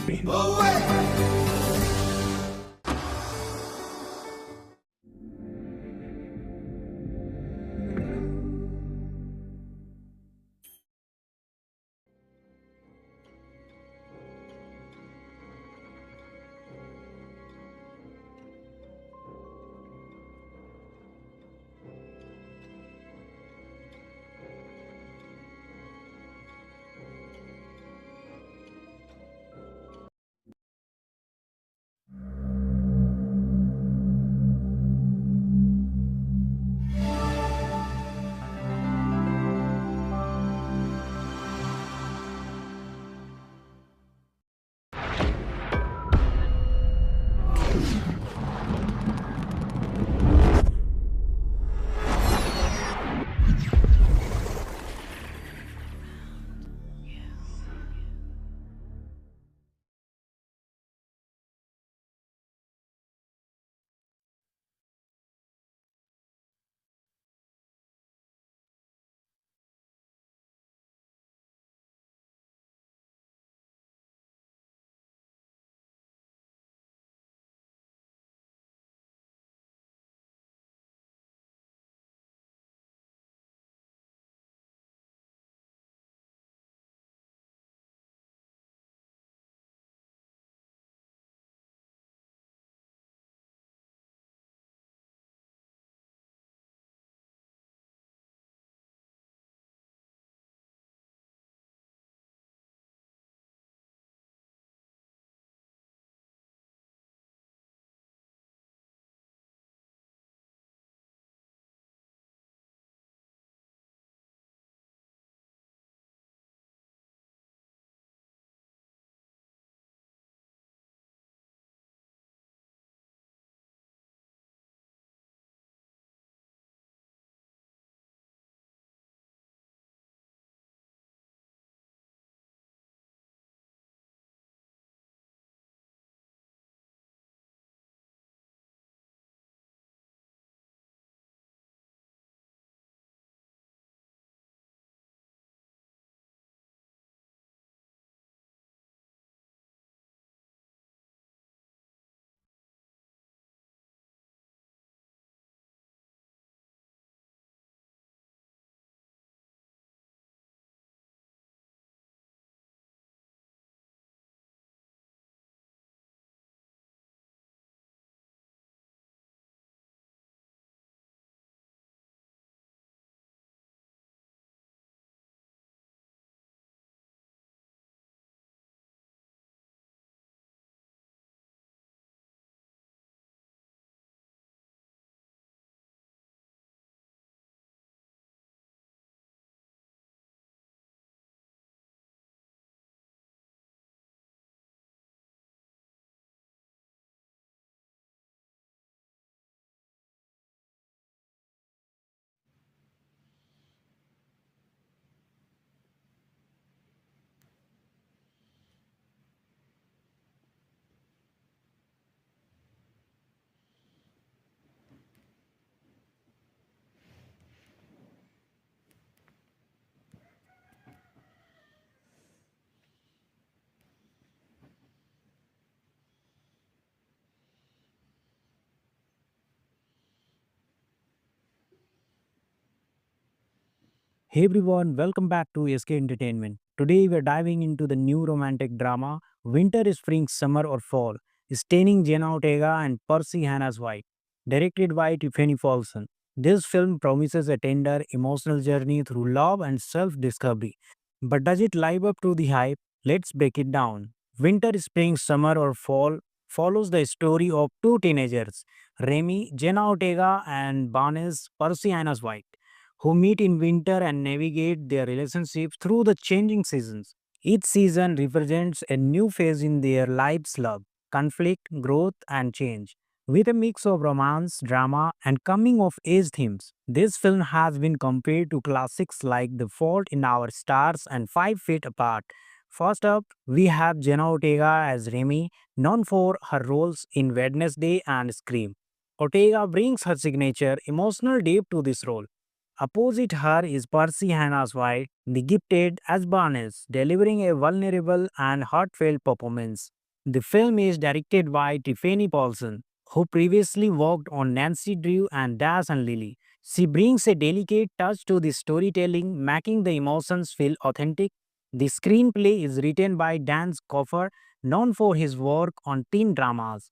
pain. Hey everyone, welcome back to SK Entertainment. Today we're diving into the new romantic drama Winter, Spring, Summer or Fall, starring Jenna Ortega and Percy Hannah's White, directed by Tiffany Paulson. This film promises a tender, emotional journey through love and self-discovery. But does it live up to the hype? Let's break it down. Winter, Spring, Summer or Fall follows the story of two teenagers, Remy, Jenna Ortega and Barnes, Percy Hannah's White, who meet in winter and navigate their relationship through the changing seasons. Each season represents a new phase in their lives love, conflict, growth, and change. With a mix of romance, drama, and coming of age themes, this film has been compared to classics like The Fault in Our Stars and 5 Feet Apart. First up, we have Jenna Ortega as Remy, known for her roles in Wednesday and Scream. Ortega brings her signature emotional depth to this role, Opposite her is Percy Hannah's White, the gifted as Barnes, delivering a vulnerable and heartfelt performance. The film is directed by Tiffany Paulson, who previously worked on Nancy Drew and Dash and Lily. She brings a delicate touch to the storytelling, making the emotions feel authentic. The screenplay is written by Dan Coffer, known for his work on teen dramas.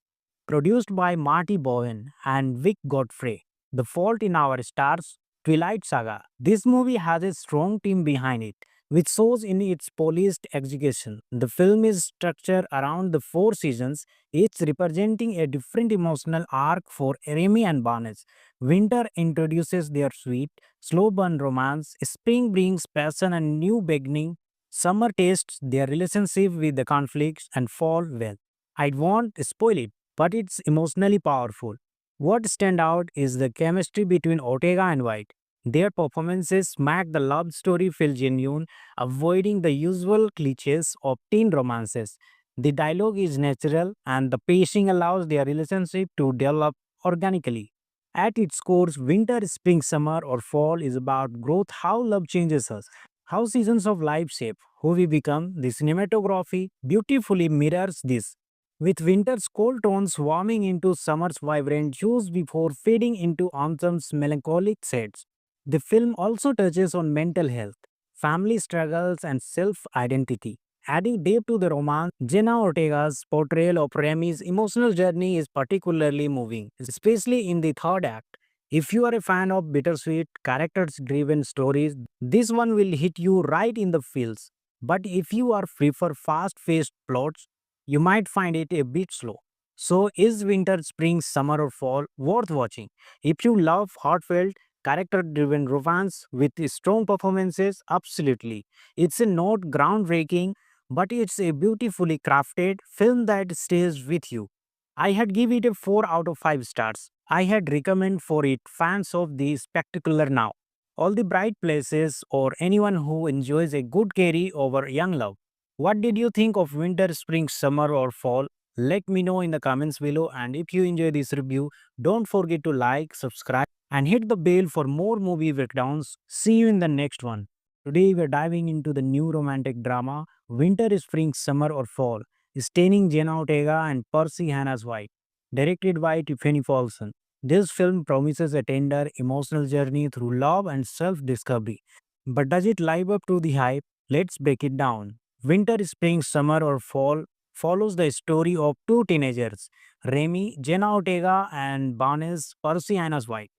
Produced by Marty Bowen and Vic Godfrey. The Fault in Our Stars, Twilight Saga. This movie has a strong team behind it, which shows in its polished execution. The film is structured around the four seasons, each representing a different emotional arc for Remy and Barnes. Winter introduces their sweet, slow burn romance, spring brings passion and new beginning, summer tastes their relationship with the conflicts, and fall well. I won't spoil it, but it's emotionally powerful. What stand out is the chemistry between Ortega and White. Their performances make the love story feel genuine, avoiding the usual cliches of teen romances. The dialogue is natural and the pacing allows their relationship to develop organically. At its core, winter, spring, summer, or fall is about growth, how love changes us, how seasons of life shape who we become. The cinematography beautifully mirrors this, with winter's cold tones warming into summer's vibrant hues before fading into autumn's melancholic shades. The film also touches on mental health, family struggles, and self identity. Adding depth to the romance, Jenna Ortega's portrayal of Remy's emotional journey is particularly moving, especially in the third act. If you are a fan of bittersweet, characters driven stories, this one will hit you right in the feels. But if you are free for fast paced plots, you might find it a bit slow. So, is winter, spring, summer, or fall worth watching? If you love heartfelt, character driven romance with strong performances, absolutely. It's a not groundbreaking, but it's a beautifully crafted film that stays with you. I had give it a 4 out of 5 stars. I had recommend for it fans of the spectacular now. All the bright places or anyone who enjoys a good carry over young love. What did you think of winter, spring, summer, or fall? Let me know in the comments below. And if you enjoy this review, don't forget to like, subscribe, and hit the bell for more movie breakdowns. See you in the next one. Today we're diving into the new romantic drama Winter, Spring, Summer, or Fall, starring Jenna Ortega and Percy Hannah's White, directed by Tiffany Paulson. This film promises a tender, emotional journey through love and self discovery. But does it live up to the hype? Let's break it down. Winter, spring, summer, or fall follows the story of two teenagers, Remy, Jenna Ortega, and Barnes, Percy Hannah's White,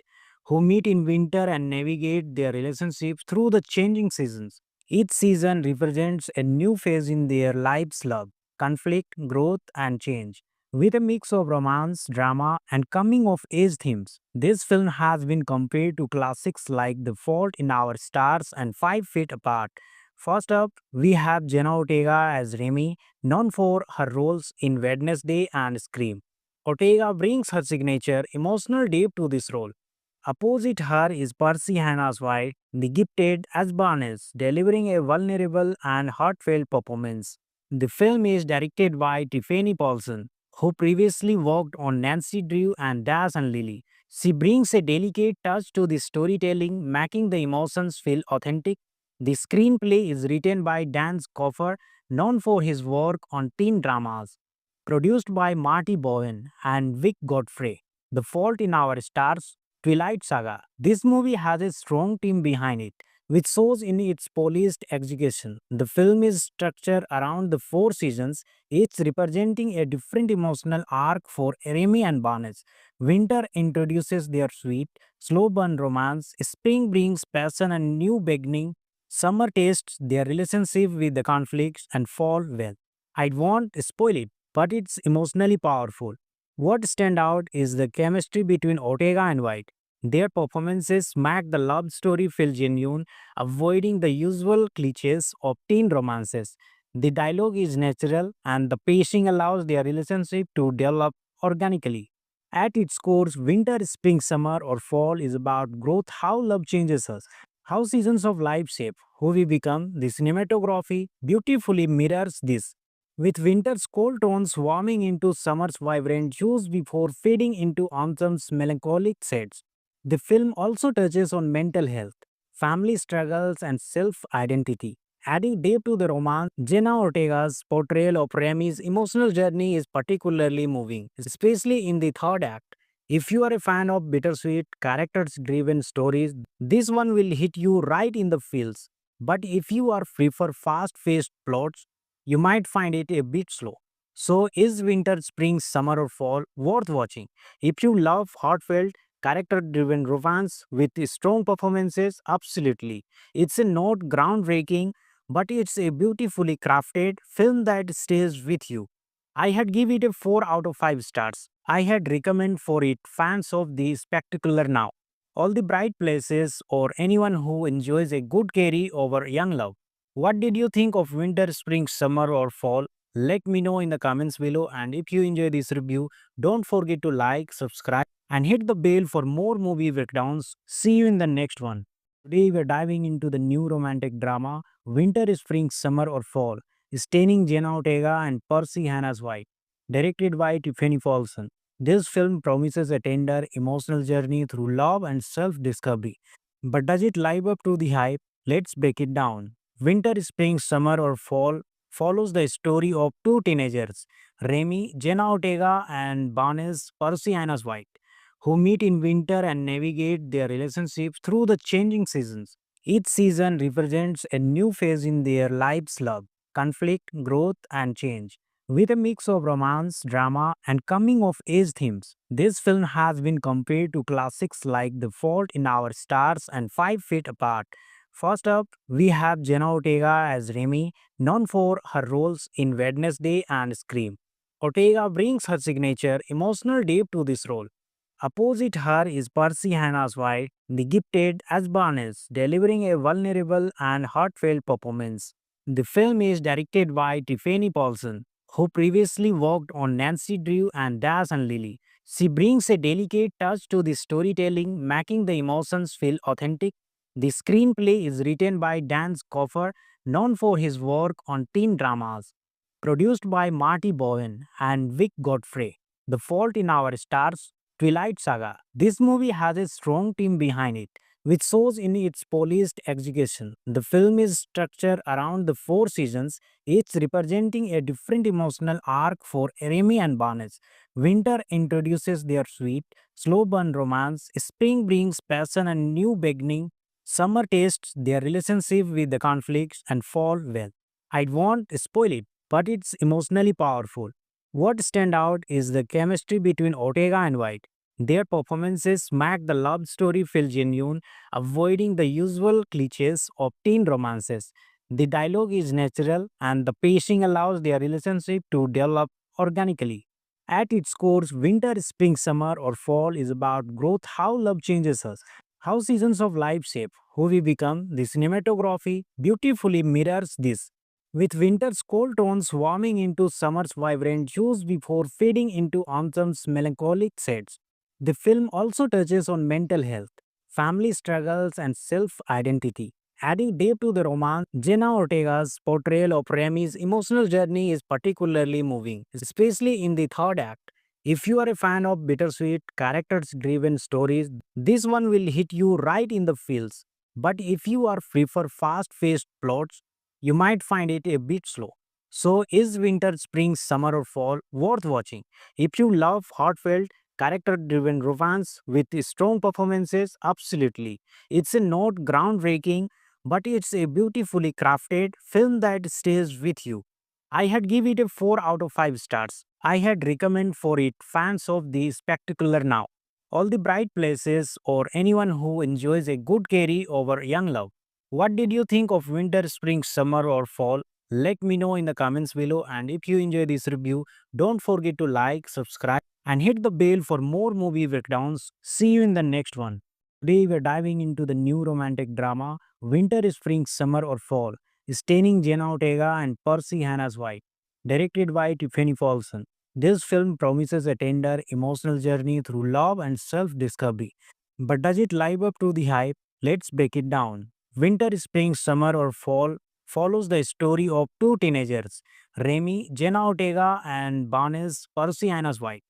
who meet in winter and navigate their relationships through the changing seasons. Each season represents a new phase in their lives' love, conflict, growth, and change. With a mix of romance, drama, and coming of age themes, this film has been compared to classics like The Fault in Our Stars and 5 Feet Apart. First up, we have Jenna Ortega as Remy, known for her roles in Wednesday and Scream. Ortega brings her signature emotional depth to this role. Opposite her is Percy Hannah's White, the gifted as Barnes, delivering a vulnerable and heartfelt performance. The film is directed by Tiffany Paulson, who previously worked on Nancy Drew and Dash and Lily. She brings a delicate touch to the storytelling, making the emotions feel authentic. The screenplay is written by Dan Coffer, known for his work on teen dramas. Produced by Marty Bowen and Vic Godfrey. The Fault in Our Stars, Twilight Saga. This movie has a strong team behind it, which shows in its polished execution. The film is structured around the four seasons, each representing a different emotional arc for Remy and Barnes. Winter introduces their sweet, slow burn romance, spring brings passion and new beginning, summer tastes their relationship with the conflicts, and fall well. I won't spoil it, but it's emotionally powerful. What stand out is the chemistry between Ortega and White. Their performances make the love story feel genuine, avoiding the usual cliches of teen romances. The dialogue is natural and the pacing allows their relationship to develop organically. At its core, winter, spring, summer, or fall is about growth, how love changes us, how seasons of life shape who we become. The cinematography beautifully mirrors this, with winter's cold tones warming into summer's vibrant hues before fading into autumn's melancholic shades. The film also touches on mental health, family struggles, and self identity. Adding depth to the romance, Jenna Ortega's portrayal of Remy's emotional journey is particularly moving, especially in the third act. If you are a fan of bittersweet, characters driven stories, this one will hit you right in the feels. But if you are free for fast paced plots, you might find it a bit slow. So, is winter, spring, summer, or fall worth watching? If you love heartfelt, character driven romance with strong performances, absolutely. It's a not groundbreaking, but it's a beautifully crafted film that stays with you. I had give it a 4 out of 5 stars. I had recommend for it fans of the spectacular now. All the bright places or anyone who enjoys a good carry over young love. What did you think of winter, spring, summer or fall? Let me know in the comments below, and if you enjoy this review, don't forget to like, subscribe and hit the bell for more movie breakdowns. See you in the next one. Today we're diving into the new romantic drama Winter is Spring, Summer or Fall, starring Jenna Ortega and Percy Hannah's White, directed by Tiffany Paulson. This film promises a tender, emotional journey through love and self-discovery. But does it live up to the hype? Let's break it down. Winter, Spring, Summer or Fall follows the story of two teenagers, Remy, Jenna Ortega and Barnes, Percy Hannah's White, who meet in winter and navigate their relationships through the changing seasons. Each season represents a new phase in their lives love, conflict, growth, and change. With a mix of romance, drama, and coming of age themes, this film has been compared to classics like The Fault in Our Stars and 5 Feet Apart. First up, we have Jenna Ortega as Remy, known for her roles in Wednesday and Scream. Ortega brings her signature emotional depth to this role. Opposite her is Percy Hannah's White, the gifted as Barnes, delivering a vulnerable and heartfelt performance. The film is directed by Tiffany Paulson, who previously worked on Nancy Drew and Dash and Lily. She brings a delicate touch to the storytelling, making the emotions feel authentic. The screenplay is written by Dan Coffer, known for his work on teen dramas, produced by Marty Bowen and Vic Godfrey. The Fault in Our Stars, Twilight Saga. This movie has a strong team behind it, which shows in its polished execution. The film is structured around the 4 seasons, each representing a different emotional arc for Remy and Barnes. Winter introduces their sweet, slow burn romance, spring brings passion and new beginning, summer tastes their relationship with the conflicts, and fall, well, I won't spoil it, but it's emotionally powerful. What stand out is the chemistry between Ortega and White. Their performances make the love story feel genuine, avoiding the usual cliches of teen romances. The dialogue is natural and the pacing allows their relationship to develop organically. At its core, winter, spring, summer, or fall is about growth, how love changes us, how seasons of life shape who we become. The cinematography beautifully mirrors this, with winter's cold tones warming into summer's vibrant hues before fading into autumn's melancholic shades. The film also touches on mental health, family struggles, and self identity. Adding depth to the romance, Jenna Ortega's portrayal of Remy's emotional journey is particularly moving, especially in the third act. If you are a fan of bittersweet, characters driven stories, this one will hit you right in the feels. But if you are free for fast paced plots, you might find it a bit slow. So, is winter, spring, summer, or fall worth watching? If you love heartfelt, character driven romance with strong performances, absolutely. It's a not groundbreaking, but it's a beautifully crafted film that stays with you. I had give it a 4 out of 5 stars. I had recommend for it fans of the spectacular now. All the bright places or anyone who enjoys a good carry over young love. What did you think of winter, spring, summer or fall? Let me know in the comments below, and if you enjoy this review, don't forget to like, subscribe and hit the bell for more movie breakdowns. See you in the next one. Today we're diving into the new romantic drama Winter is Spring, Summer or Fall, starring Jenna Ortega and Percy Hannah's White, directed by Tiffany Paulson. This film promises a tender, emotional journey through love and self-discovery. But does it live up to the hype? Let's break it down. Winter, Spring, Summer or Fall follows the story of two teenagers, Remy, Jenna Ortega and Barnes, Percy Hannah's White,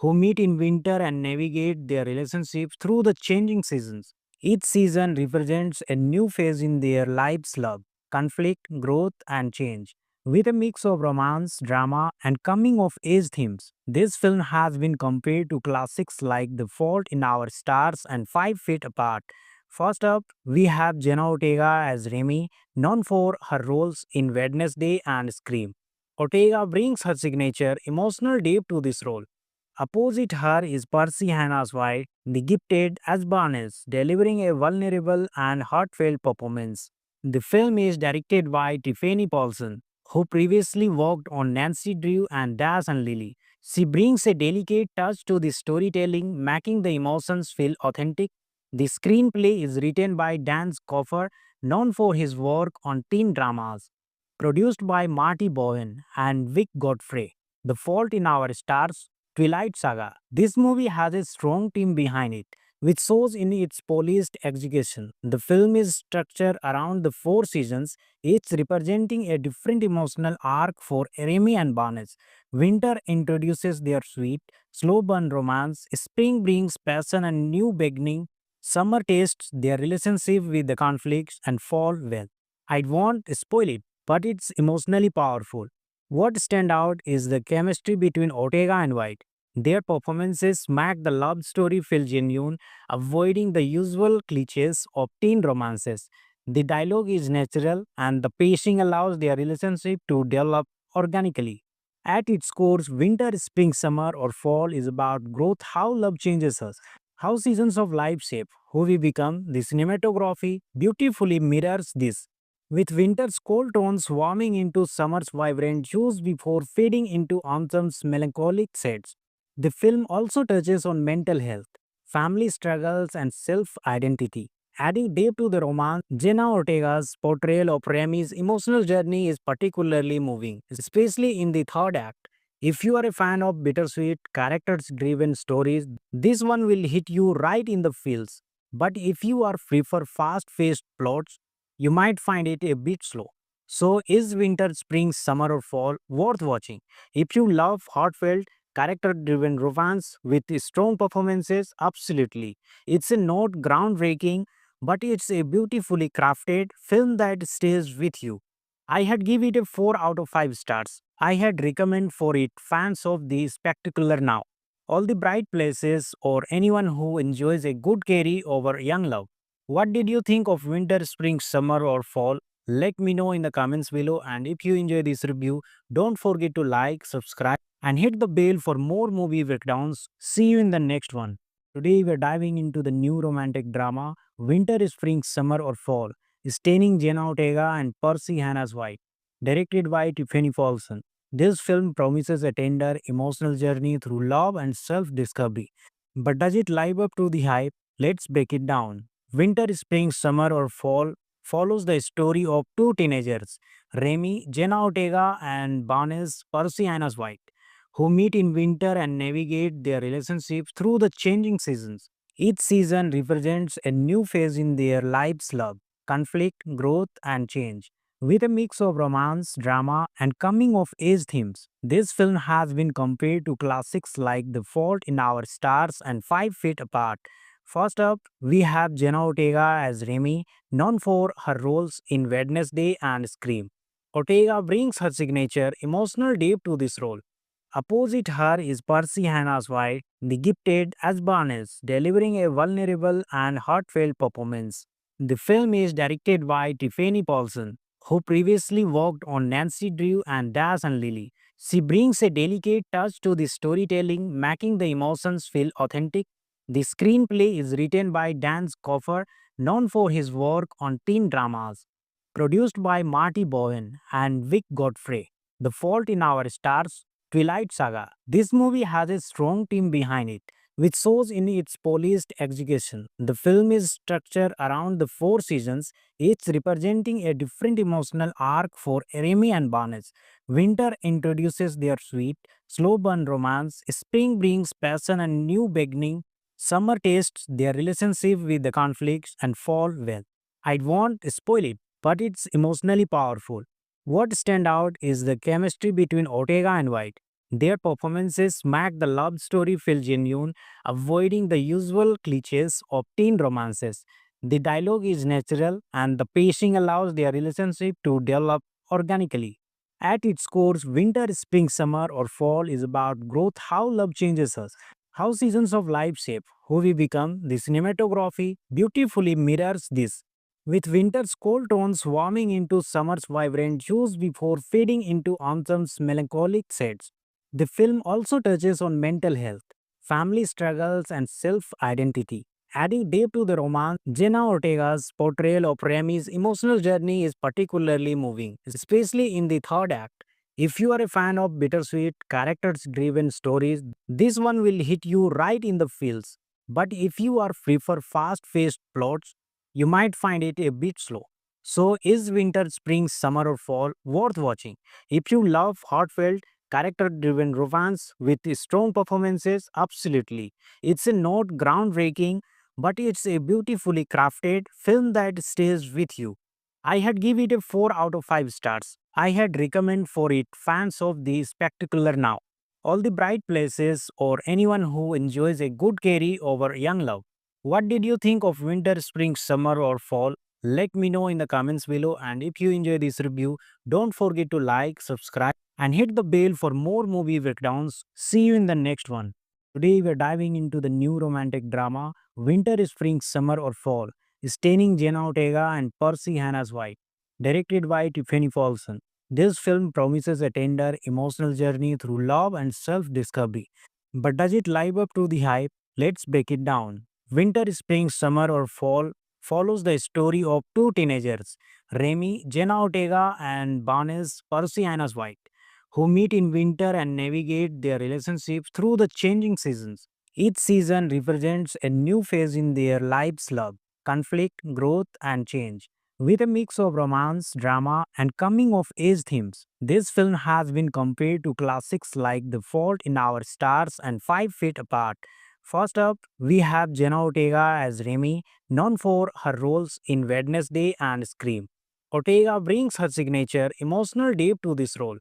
who meet in winter and navigate their relationship through the changing seasons. Each season represents a new phase in their lives love, conflict, growth, and change. With a mix of romance, drama, and coming of age themes, this film has been compared to classics like The Fault in Our Stars and 5 Feet Apart. First up, we have Jenna Ortega as Remy, known for her roles in Wednesday and Scream. Ortega brings her signature emotional depth to this role. Opposite her is Percy Hannah's White, the gifted as Barnes, delivering a vulnerable and heartfelt performance. The film is directed by Tiffany Paulson, who previously worked on Nancy Drew and Dash and Lily. She brings a delicate touch to the storytelling, making the emotions feel authentic. The screenplay is written by Dan Coffer, known for his work on teen dramas. Produced by Marty Bowen and Vic Godfrey. The Fault in Our Stars, Twilight Saga. This movie has a strong team behind it, which shows in its polished execution. The film is structured around the 4 seasons, each representing a different emotional arc for Remy and Barnes. Winter introduces their sweet, slow burn romance, spring brings passion and new beginning, summer tastes their relationship with the conflicts, and fall well. I won't spoil it, but it's emotionally powerful. What stand out is the chemistry between Ortega and White. Their performances make the love story feel genuine, avoiding the usual cliches of teen romances. The dialogue is natural and the pacing allows their relationship to develop organically. At its core, winter, spring, summer, or fall is about growth, how love changes us, how seasons of life shape who we become. The cinematography beautifully mirrors this, with winter's cold tones warming into summer's vibrant hues before fading into autumn's melancholic shades. The film also touches on mental health, family struggles, and self identity. Adding depth to the romance, Jenna Ortega's portrayal of Remy's emotional journey is particularly moving, especially in the third act. If you are a fan of bittersweet, characters driven stories, this one will hit you right in the feels. But if you are prefer fast paced plots, you might find it a bit slow. So, is winter, spring, summer, or fall worth watching? If you love heartfelt, character driven romance with strong performances, absolutely. It's a not groundbreaking, but it's a beautifully crafted film that stays with you. I had give it a 4 out of 5 stars. I had recommend for it fans of the spectacular now. All the bright places or anyone who enjoys a good carry over young love. What did you think of winter, spring, summer, or fall? Let me know in the comments below. And if you enjoy this review, don't forget to like, subscribe, and hit the bell for more movie breakdowns. See you in the next one. Today we're diving into the new romantic drama Winter, Spring, Summer, or Fall, starring Jenna Ortega and Percy Hannah's White, directed by Tiffany Paulson. This film promises a tender, emotional journey through love and self discovery. But does it live up to the hype? Let's break it down. Winter, Spring, Summer, or Fall follows the story of two teenagers, Remy, Jenna Ortega, and Barnes, Percy Hannah's White, who meet in winter and navigate their relationship through the changing seasons. Each season represents a new phase in their lives love, conflict, growth, and change. With a mix of romance, drama, and coming of age themes, this film has been compared to classics like The Fault in Our Stars and 5 Feet Apart. First up, we have Jenna Ortega as Remy, known for her roles in Wednesday and Scream. Ortega brings her signature emotional depth to this role. Opposite her is Percy Hannah's White, the gifted as Barnes, delivering a vulnerable and heartfelt performance. The film is directed by Tiffany Paulson, who previously worked on Nancy Drew and Dash and Lily. She brings a delicate touch to the storytelling, making the emotions feel authentic. The screenplay is written by Dan Coffer, known for his work on teen dramas. Produced by Marty Bowen and Vic Godfrey. The Fault in Our Stars, Twilight Saga. This movie has a strong team behind it, which shows in its polished execution. The film is structured around the 4 seasons, each representing a different emotional arc for Remy and Barnes. Winter introduces their sweet, slow burn romance, spring brings passion and new beginning, summer tastes their relationship with the conflicts, and fall well. I won't spoil it, but it's emotionally powerful. What stand out is the chemistry between Ortega and White. Their performances make the love story feel genuine, avoiding the usual cliches of teen romances. The dialogue is natural, and the pacing allows their relationship to develop organically. At its core, winter, spring, summer, or fall is about growth, how love changes us, how seasons of life shape who we become. The cinematography beautifully mirrors this, with winter's cold tones warming into summer's vibrant hues before fading into autumn's melancholic shades. The film also touches on mental health, family struggles, and self identity. Adding depth to the romance, Jenna Ortega's portrayal of Remy's emotional journey is particularly moving, especially in the third act. If you are a fan of bittersweet, characters driven stories, this one will hit you right in the feels. But if you are free for fast paced plots, you might find it a bit slow. So, is winter, spring, summer, or fall worth watching? If you love heartfelt, character driven romance with strong performances, absolutely. It's a not groundbreaking, but it's a beautifully crafted film that stays with you. I had give it a 4 out of 5 stars. I had recommend for it fans of the spectacular now, all the bright places, or anyone who enjoys a good carry over young love. What did you think of winter, spring, summer, or fall? Let me know in the comments below, and if you enjoy this review, don't forget to like, subscribe, and hit the bell for more movie breakdowns. See you in the next one. Today we're diving into the new romantic drama Winter, Spring, Summer, or Fall, starring Jenna Ortega and Percy Hannah's White, directed by Tiffany Paulson. This film promises a tender, emotional journey through love and self-discovery. But does it live up to the hype? Let's break it down. Winter, Spring, Summer, or Fall follows the story of two teenagers, Remy, Jenna Ortega, and Barnes, Percy Hannah's White, who meet in winter and navigate their relationships through the changing seasons. Each season represents a new phase in their lives' love, conflict, growth, and change. With a mix of romance, drama, and coming of age themes, this film has been compared to classics like The Fault in Our Stars and 5 Feet Apart. First up, we have Jenna Ortega as Remy, known for her roles in Wednesday and Scream. Ortega brings her signature emotional depth to this role.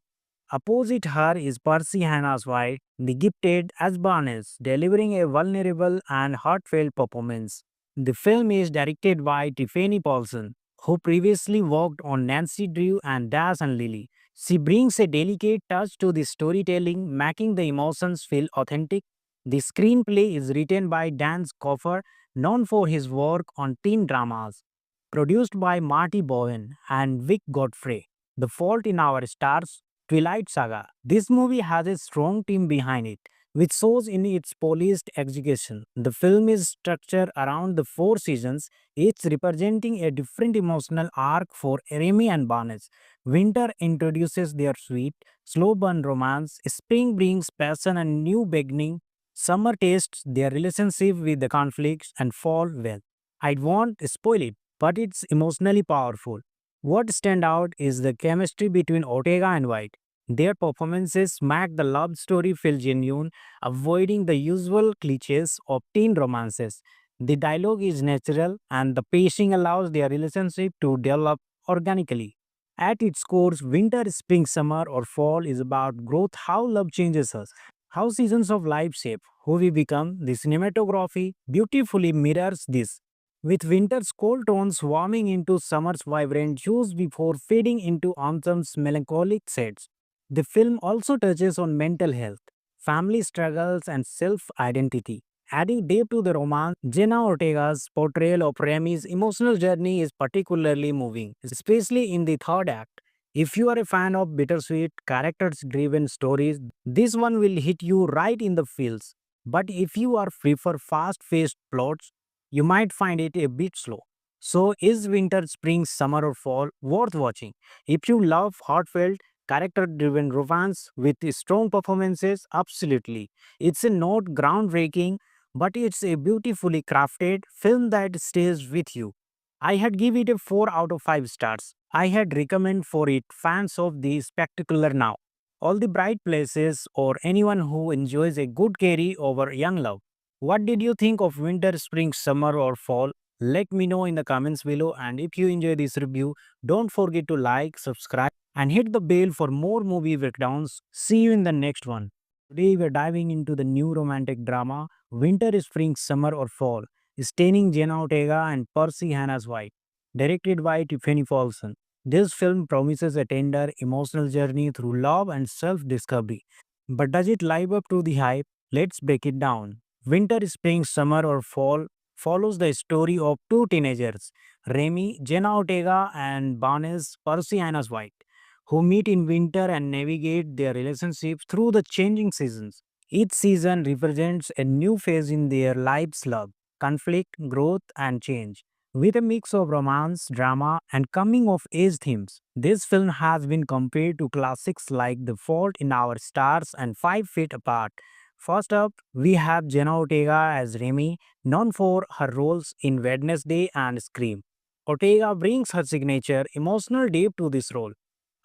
Opposite her is Percy Hannah's White, the gifted as Barnes, delivering a vulnerable and heartfelt performance. The film is directed by Tiffany Paulson, who previously worked on Nancy Drew and Dash and Lily. She brings a delicate touch to the storytelling, making the emotions feel authentic. The screenplay is written by Dan Coffer, known for his work on teen dramas, produced by Marty Bowen and Vic Godfrey. The Fault in Our Stars, Twilight Saga. This movie has a strong team behind it, which shows in its polished execution. The film is structured around the 4 seasons, each representing a different emotional arc for Remy and Barnes. Winter introduces their sweet, slow burn romance, spring brings passion and new beginning, summer tastes their relationship with the conflicts, and fall, well, I won't spoil it, but it's emotionally powerful. What stand out is the chemistry between Ortega and White. Their performances make the love story feel genuine, avoiding the usual cliches of teen romances. The dialogue is natural, and the pacing allows their relationship to develop organically. At its core, winter, spring, summer, or fall is about growth, how love changes us, how seasons of life shape who we become. The cinematography beautifully mirrors this, with winter's cold tones warming into summer's vibrant hues before fading into autumn's melancholic shades. The film also touches on mental health, family struggles, and self identity. Adding depth to the romance, Jenna Ortega's portrayal of Remy's emotional journey is particularly moving, especially in the third act. If you are a fan of bittersweet, characters driven stories, this one will hit you right in the feels. But if you are free for fast paced plots, you might find it a bit slow. So, is winter, spring, summer, or fall worth watching? If you love heartfelt, character driven romance with strong performances, absolutely. It's a not groundbreaking, but it's a beautifully crafted film that stays with you. I had give it a 4 out of 5 stars. I had recommend for it fans of the spectacular now, all the bright places, or anyone who enjoys a good carry over young love. What did you think of winter, spring, summer, or fall? Let me know in the comments below, and if you enjoy this review, don't forget to like, subscribe, and hit the bell for more movie breakdowns. See you in the next one. Today we're diving into the new romantic drama Winter is Spring, Summer or Fall, starring Jenna Ortega and Percy Hannah's White, directed by Tiffany Paulson. This film promises a tender, emotional journey through love and self-discovery. But does it live up to the hype? Let's break it down. Winter, Spring, Summer or Fall follows the story of two teenagers, Remy, Jenna Ortega and Barnes, Percy Hannah's White, who meet in winter and navigate their relationships through the changing seasons. Each season represents a new phase in their lives love, conflict, growth, and change. With a mix of romance, drama, and coming of age themes, this film has been compared to classics like The Fault in Our Stars and 5 Feet Apart. First up, we have Jenna Ortega as Remy, known for her roles in Wednesday and Scream. Ortega brings her signature emotional depth to this role.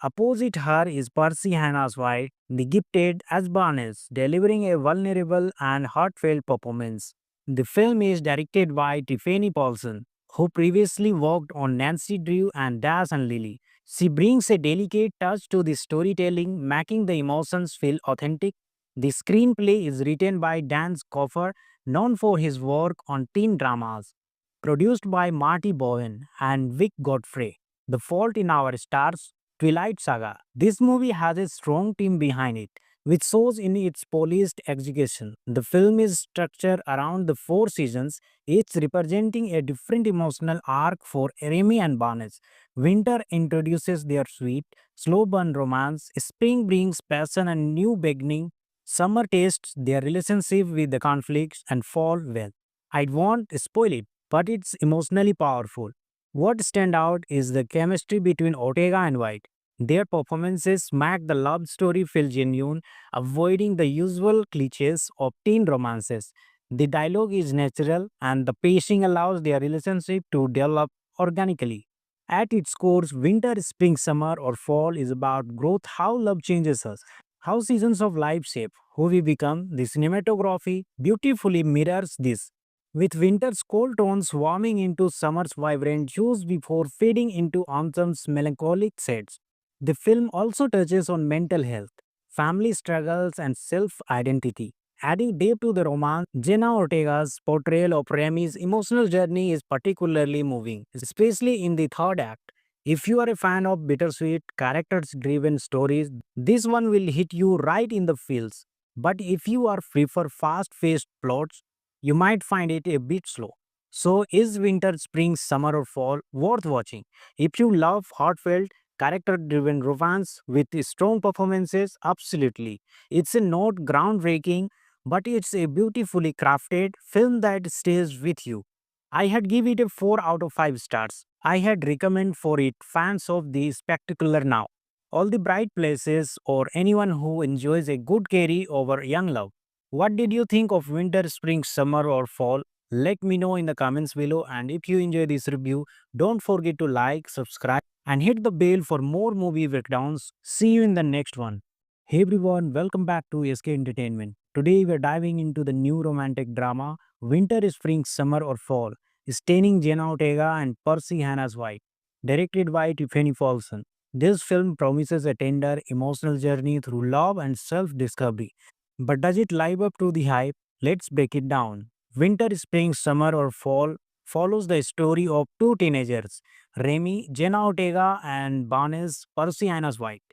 Opposite her is Percy Hannah's White, the gifted as Barnes, delivering a vulnerable and heartfelt performance. The film is directed by Tiffany Paulson, who previously worked on Nancy Drew and Dash and Lily. She brings a delicate touch to the storytelling, making the emotions feel authentic. The screenplay is written by Dan Coffer, known for his work on teen dramas, produced by Marty Bowen and Vic Godfrey. The Fault in Our Stars, Twilight Saga. This movie has a strong team behind it, which shows in its polished execution. The film is structured around the 4 seasons, each representing a different emotional arc for Remy and Barnes. Winter introduces their sweet, slow burn romance, spring brings passion and new beginning, summer tastes their relationship with the conflicts, and fall well. I won't spoil it, but it's emotionally powerful. What stand out is the chemistry between Ortega and White. Their performances make the love story feel genuine, avoiding the usual cliches of teen romances. The dialogue is natural and the pacing allows their relationship to develop organically. At its core, winter, spring, summer, or fall is about growth, how love changes us, how seasons of life shape who we become. The cinematography beautifully mirrors this, with winter's cold tones warming into summer's vibrant hues before fading into autumn's melancholic shades. The film also touches on mental health, family struggles, and self identity. Adding depth to the romance, Jenna Ortega's portrayal of Remy's emotional journey is particularly moving, especially in the third act. If you are a fan of bittersweet, characters driven stories, this one will hit you right in the feels. But if you are prefer fast paced plots, you might find it a bit slow. So, is winter, spring, summer, or fall worth watching? If you love heartfelt, character driven romance with strong performances, absolutely. It's a not groundbreaking, but it's a beautifully crafted film that stays with you. I had give it a 4 out of 5 stars. I had recommend for it fans of the spectacular now, all the bright places, or anyone who enjoys a good carry over young love. What did you think of winter, spring, summer, or fall? Let me know in the comments below. And if you enjoy this review, don't forget to like, subscribe, and hit the bell for more movie breakdowns. See you in the next one. Hey everyone, welcome back to SK Entertainment. Today we're diving into the new romantic drama Winter is Spring, Summer or Fall, starring Jenna Ortega and Percy Hannah's White, directed by Tiffany Paulson. This film promises a tender, emotional journey through love and self-discovery. But does it live up to the hype? Let's break it down. Winter, Spring, Summer or Fall follows the story of two teenagers, Remy, Jenna Ortega and Barnes, Percy Hannah's White,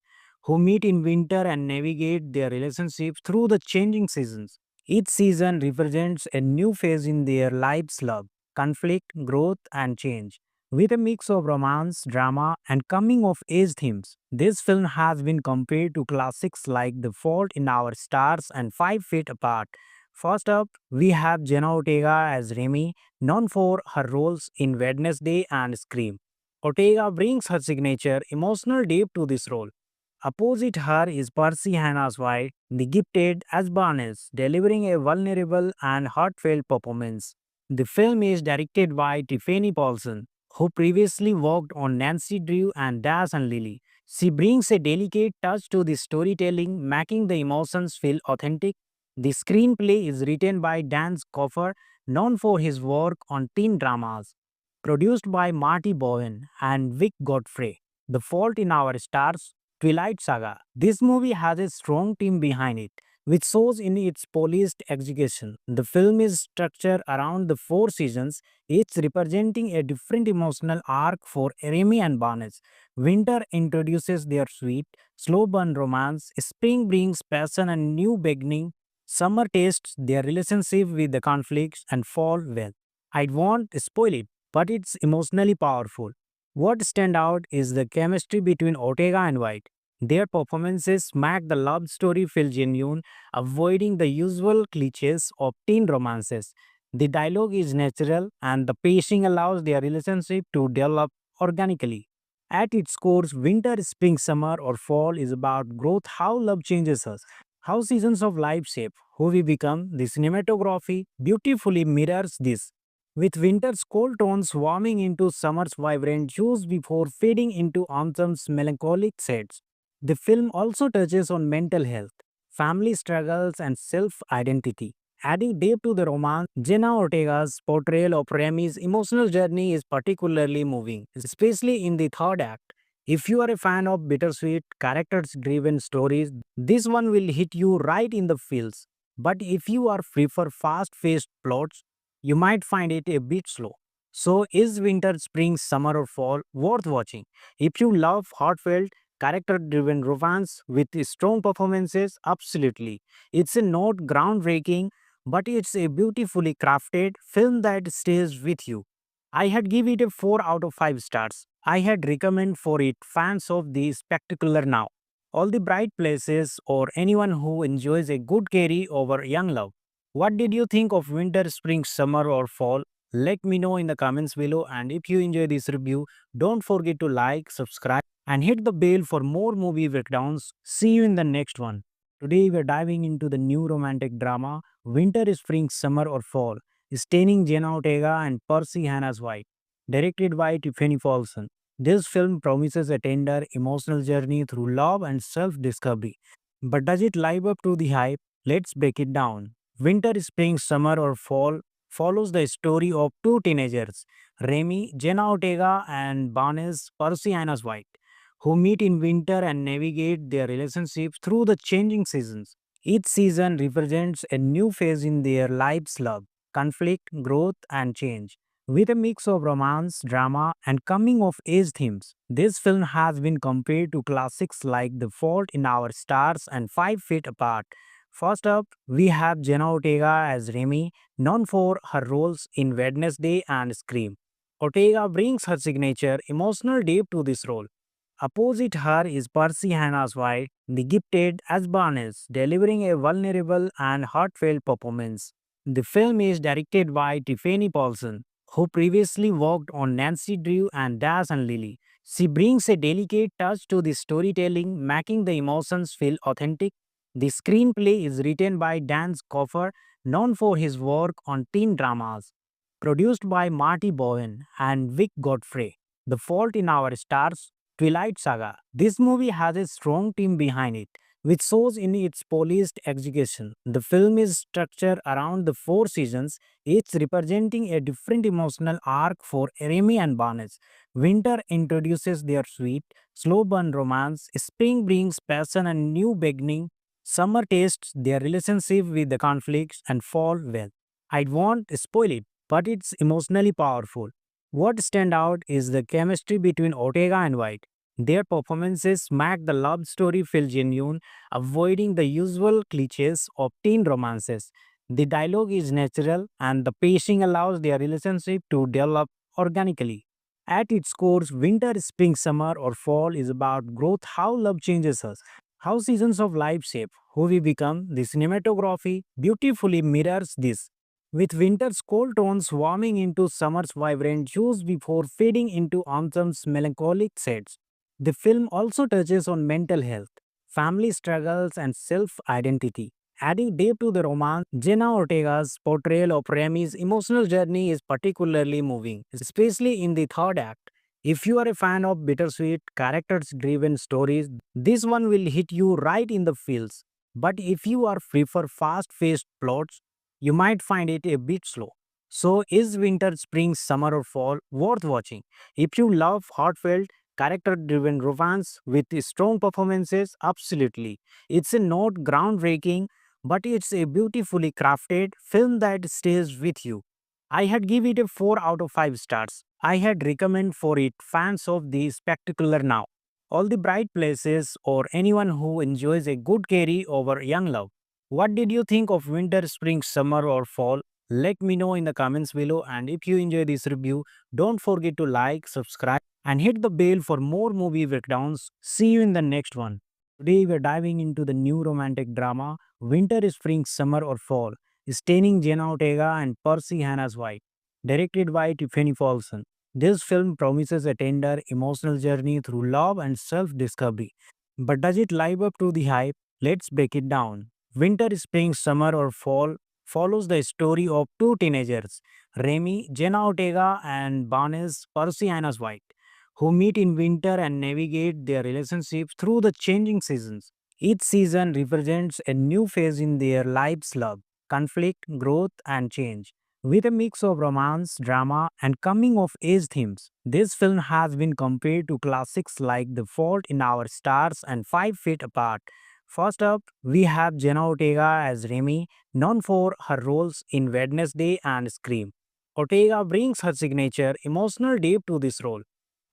who meet in winter and navigate their relationships through the changing seasons. Each season represents a new phase in their lives love, conflict, growth, and change. With a mix of romance, drama, and coming of age themes, this film has been compared to classics like The Fault in Our Stars and 5 Feet Apart. First up, we have Jenna Ortega as Remy, known for her roles in Wednesday and Scream. Ortega brings her signature emotional depth to this role. Opposite her is Percy Hannah's White, the gifted as Barnes, delivering a vulnerable and heartfelt performance. The film is directed by Tiffany Paulson, who previously worked on Nancy Drew and Dash and Lily. She brings a delicate touch to the storytelling, making the emotions feel authentic. The screenplay is written by Dan Coffer, known for his work on teen dramas, produced by Marty Bowen and Vic Godfrey. The Fault in Our Stars, Twilight Saga. This movie has a strong team behind it, which shows in its polished execution. The film is structured around the four seasons, each representing a different emotional arc for Remy and Barnes. Winter introduces their sweet, slow burn romance, spring brings passion and new beginning, summer tastes their relationship with the conflicts, and fall well. I won't spoil it, but it's emotionally powerful. What stand out is the chemistry between Ortega and White. Their performances make the love story feel genuine, avoiding the usual cliches of teen romances. The dialogue is natural and the pacing allows their relationship to develop organically. At its core, winter, spring, summer, or fall is about growth, how love changes us, how seasons of life shape who we become. The cinematography beautifully mirrors this, with winter's cold tones warming into summer's vibrant hues before fading into autumn's melancholic shades. The film also touches on mental health, family struggles, and self identity. Adding depth to the romance, Jenna Ortega's portrayal of Remy's emotional journey is particularly moving, especially in the third act. If you are a fan of bittersweet, characters driven stories, this one will hit you right in the feels. But if you are free for fast paced plots, you might find it a bit slow. So, is winter, spring, summer, or fall worth watching? If you love heartfelt, character driven romance with strong performances, absolutely. It's a not groundbreaking, but it's a beautifully crafted film that stays with you. I had give it a 4 out of 5 stars. I had recommend for it fans of the spectacular now, all the bright places, or anyone who enjoys a good carry over young love. What did you think of winter, spring, summer, or fall? Let me know in the comments below, and if you enjoy this review, don't forget to like, subscribe, and hit the bell for more movie breakdowns. See you in the next one. Today we're diving into the new romantic drama Winter, Spring, Summer, or Fall, starring Jenna Ortega and Percy Hannah's White, directed by Tiffany Paulson. This film promises a tender, emotional journey through love and self discovery. But does it live up to the hype? Let's break it down. Winter, Spring, Summer, or Fall follows the story of two teenagers, Remy, Jenna Ortega, and Barnes, Percy Hannah's White, who meet in winter and navigate their relationship through the changing seasons. Each season represents a new phase in their lives love, conflict, growth, and change. With a mix of romance, drama, and coming of age themes, this film has been compared to classics like The Fault in Our Stars and 5 Feet Apart. First up, we have Jenna Ortega as Remy, known for her roles in Wednesday and Scream. Ortega brings her signature emotional depth to this role. Opposite her is Percy Hannah's wife, the gifted as Barnes, delivering a vulnerable and heartfelt performance. The film is directed by Tiffany Paulson, who previously worked on Nancy Drew and Dash and Lily. She brings a delicate touch to the storytelling, making the emotions feel authentic. The screenplay is written by Dan Coffer, known for his work on teen dramas, produced by Marty Bowen and Vic Godfrey. The Fault in Our Stars, Twilight Saga. This movie has a strong team behind it, which shows in its polished execution. The film is structured around the four seasons, each representing a different emotional arc for Remy and Barnes. Winter introduces their sweet, slow burn romance, spring brings passion and new beginning, summer tastes their relationship with the conflicts, and fall well. I won't spoil it, but it's emotionally powerful. What stand out is the chemistry between Ortega and White. Their performances make the love story feel genuine, avoiding the usual cliches of teen romances. The dialogue is natural and the pacing allows their relationship to develop organically. At its core, winter, spring, summer, or fall is about growth, how love changes us, how seasons of life shape who we become. The cinematography beautifully mirrors this, with winter's cold tones warming into summer's vibrant hues before fading into autumn's melancholic shades. The film also touches on mental health, family struggles, and self identity. Adding depth to the romance, Jenna Ortega's portrayal of Remy's emotional journey is particularly moving, especially in the third act. If you are a fan of bittersweet, characters driven stories, this one will hit you right in the feels. But if you are free for fast paced plots, you might find it a bit slow. So, is winter, spring, summer, or fall worth watching? If you love heartfelt, character driven romance with strong performances, absolutely. It's a not groundbreaking, but it's a beautifully crafted film that stays with you. I had give it a 4 out of 5 stars. I had recommend for it fans of the spectacular now. All the bright places or anyone who enjoys a good carry over young love. What did you think of winter, spring, summer or fall? Let me know in the comments below, and if you enjoy this review, don't forget to like, subscribe and hit the bell for more movie breakdowns. See you in the next one. Today we are diving into the new romantic drama Winter, Spring, Summer or Fall, starring Jenna Ortega and Percy Hannah's White, directed by Tiffany Paulson. This film promises a tender, emotional journey through love and self-discovery. But does it live up to the hype? Let's break it down. Winter, Spring, Summer or Fall follows the story of two teenagers, Remy, Jenna Ortega and Barnes, Percy Hannah's White, who meet in winter and navigate their relationships through the changing seasons. Each season represents a new phase in their lives love, conflict, growth, and change. With a mix of romance, drama, and coming of age themes, this film has been compared to classics like The Fault in Our Stars and 5 Feet Apart. First up, we have Jenna Ortega as Remy, known for her roles in Wednesday and Scream. Ortega brings her signature emotional depth to this role.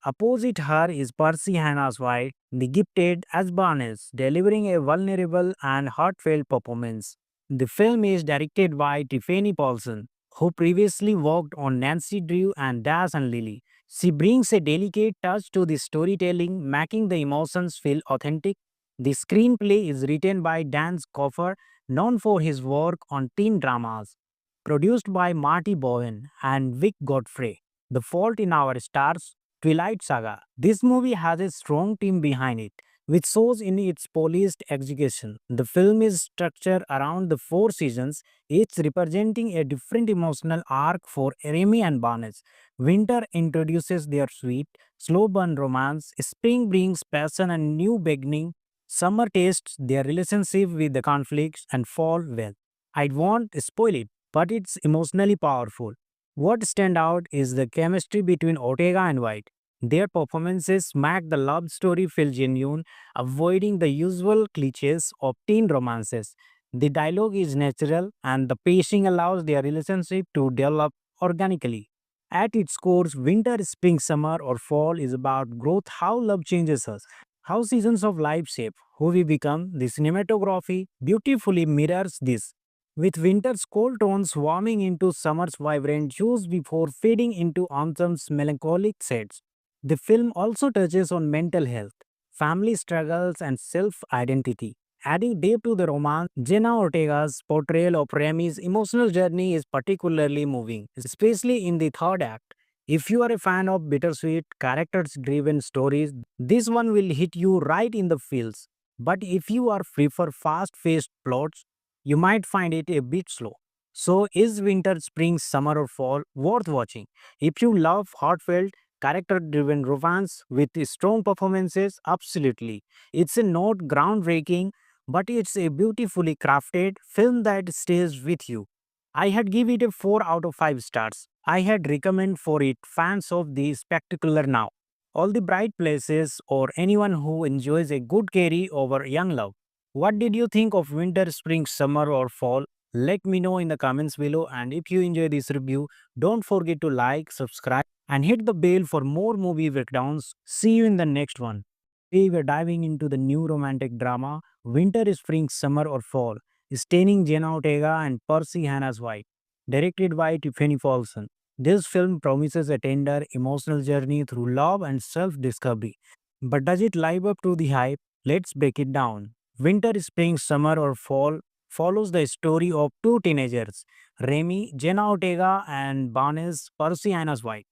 Opposite her is Percy Hannah's White, the gifted as Barnes, delivering a vulnerable and heartfelt performance. The film is directed by Tiffany Paulson, who previously worked on Nancy Drew and Dash and Lily. She brings a delicate touch to the storytelling, making the emotions feel authentic. The screenplay is written by Dan Coffer, known for his work on teen dramas, produced by Marty Bowen and Vic Godfrey. The Fault in Our Stars, Twilight Saga. This movie has a strong team behind it, which shows in its polished execution. The film is structured around the 4 seasons, each representing a different emotional arc for Remy and Barnes. Winter introduces their sweet, slow burn romance, spring brings passion and new beginning, summer tastes their relationship with the conflicts, and fall well. I won't spoil it, but it's emotionally powerful. What stand out is the chemistry between Ortega and White. Their performances make the love story feel genuine, avoiding the usual cliches of teen romances. The dialogue is natural and the pacing allows their relationship to develop organically. At its core, winter, spring, summer, or fall is about growth, how love changes us, how seasons of life shape who we become. The cinematography beautifully mirrors this, with winter's cold tones warming into summer's vibrant hues before fading into autumn's melancholic shades. The film also touches on mental health, family struggles, and self identity. Adding depth to the romance, Jenna Ortega's portrayal of Remy's emotional journey is particularly moving, especially in the third act. If you are a fan of bittersweet, characters driven stories, this one will hit you right in the feels. But if you are free for fast paced plots, you might find it a bit slow. So, is winter, spring, summer, or fall worth watching? If you love heartfelt, character driven romance with strong performances, absolutely. It's a not groundbreaking, but it's a beautifully crafted film that stays with you. I had give it a 4 out of 5 stars. I had recommend for it fans of the spectacular now. All the bright places or anyone who enjoys a good carry over young love. What did you think of winter, spring, summer or fall? Let me know in the comments below, and if you enjoy this review, don't forget to like, subscribe and hit the bell for more movie breakdowns. See you in the next one. Today we're diving into the new romantic drama Winter, Spring, Summer or Fall, starring Jenna Ortega and Percy Hannah's White, directed by Tiffany Paulson. This film promises a tender, emotional journey through love and self-discovery. But does it live up to the hype? Let's break it down. Winter, Spring, Summer or Fall follows the story of two teenagers, Remy, Jenna Ortega and Barnes, Percy Hannah's White,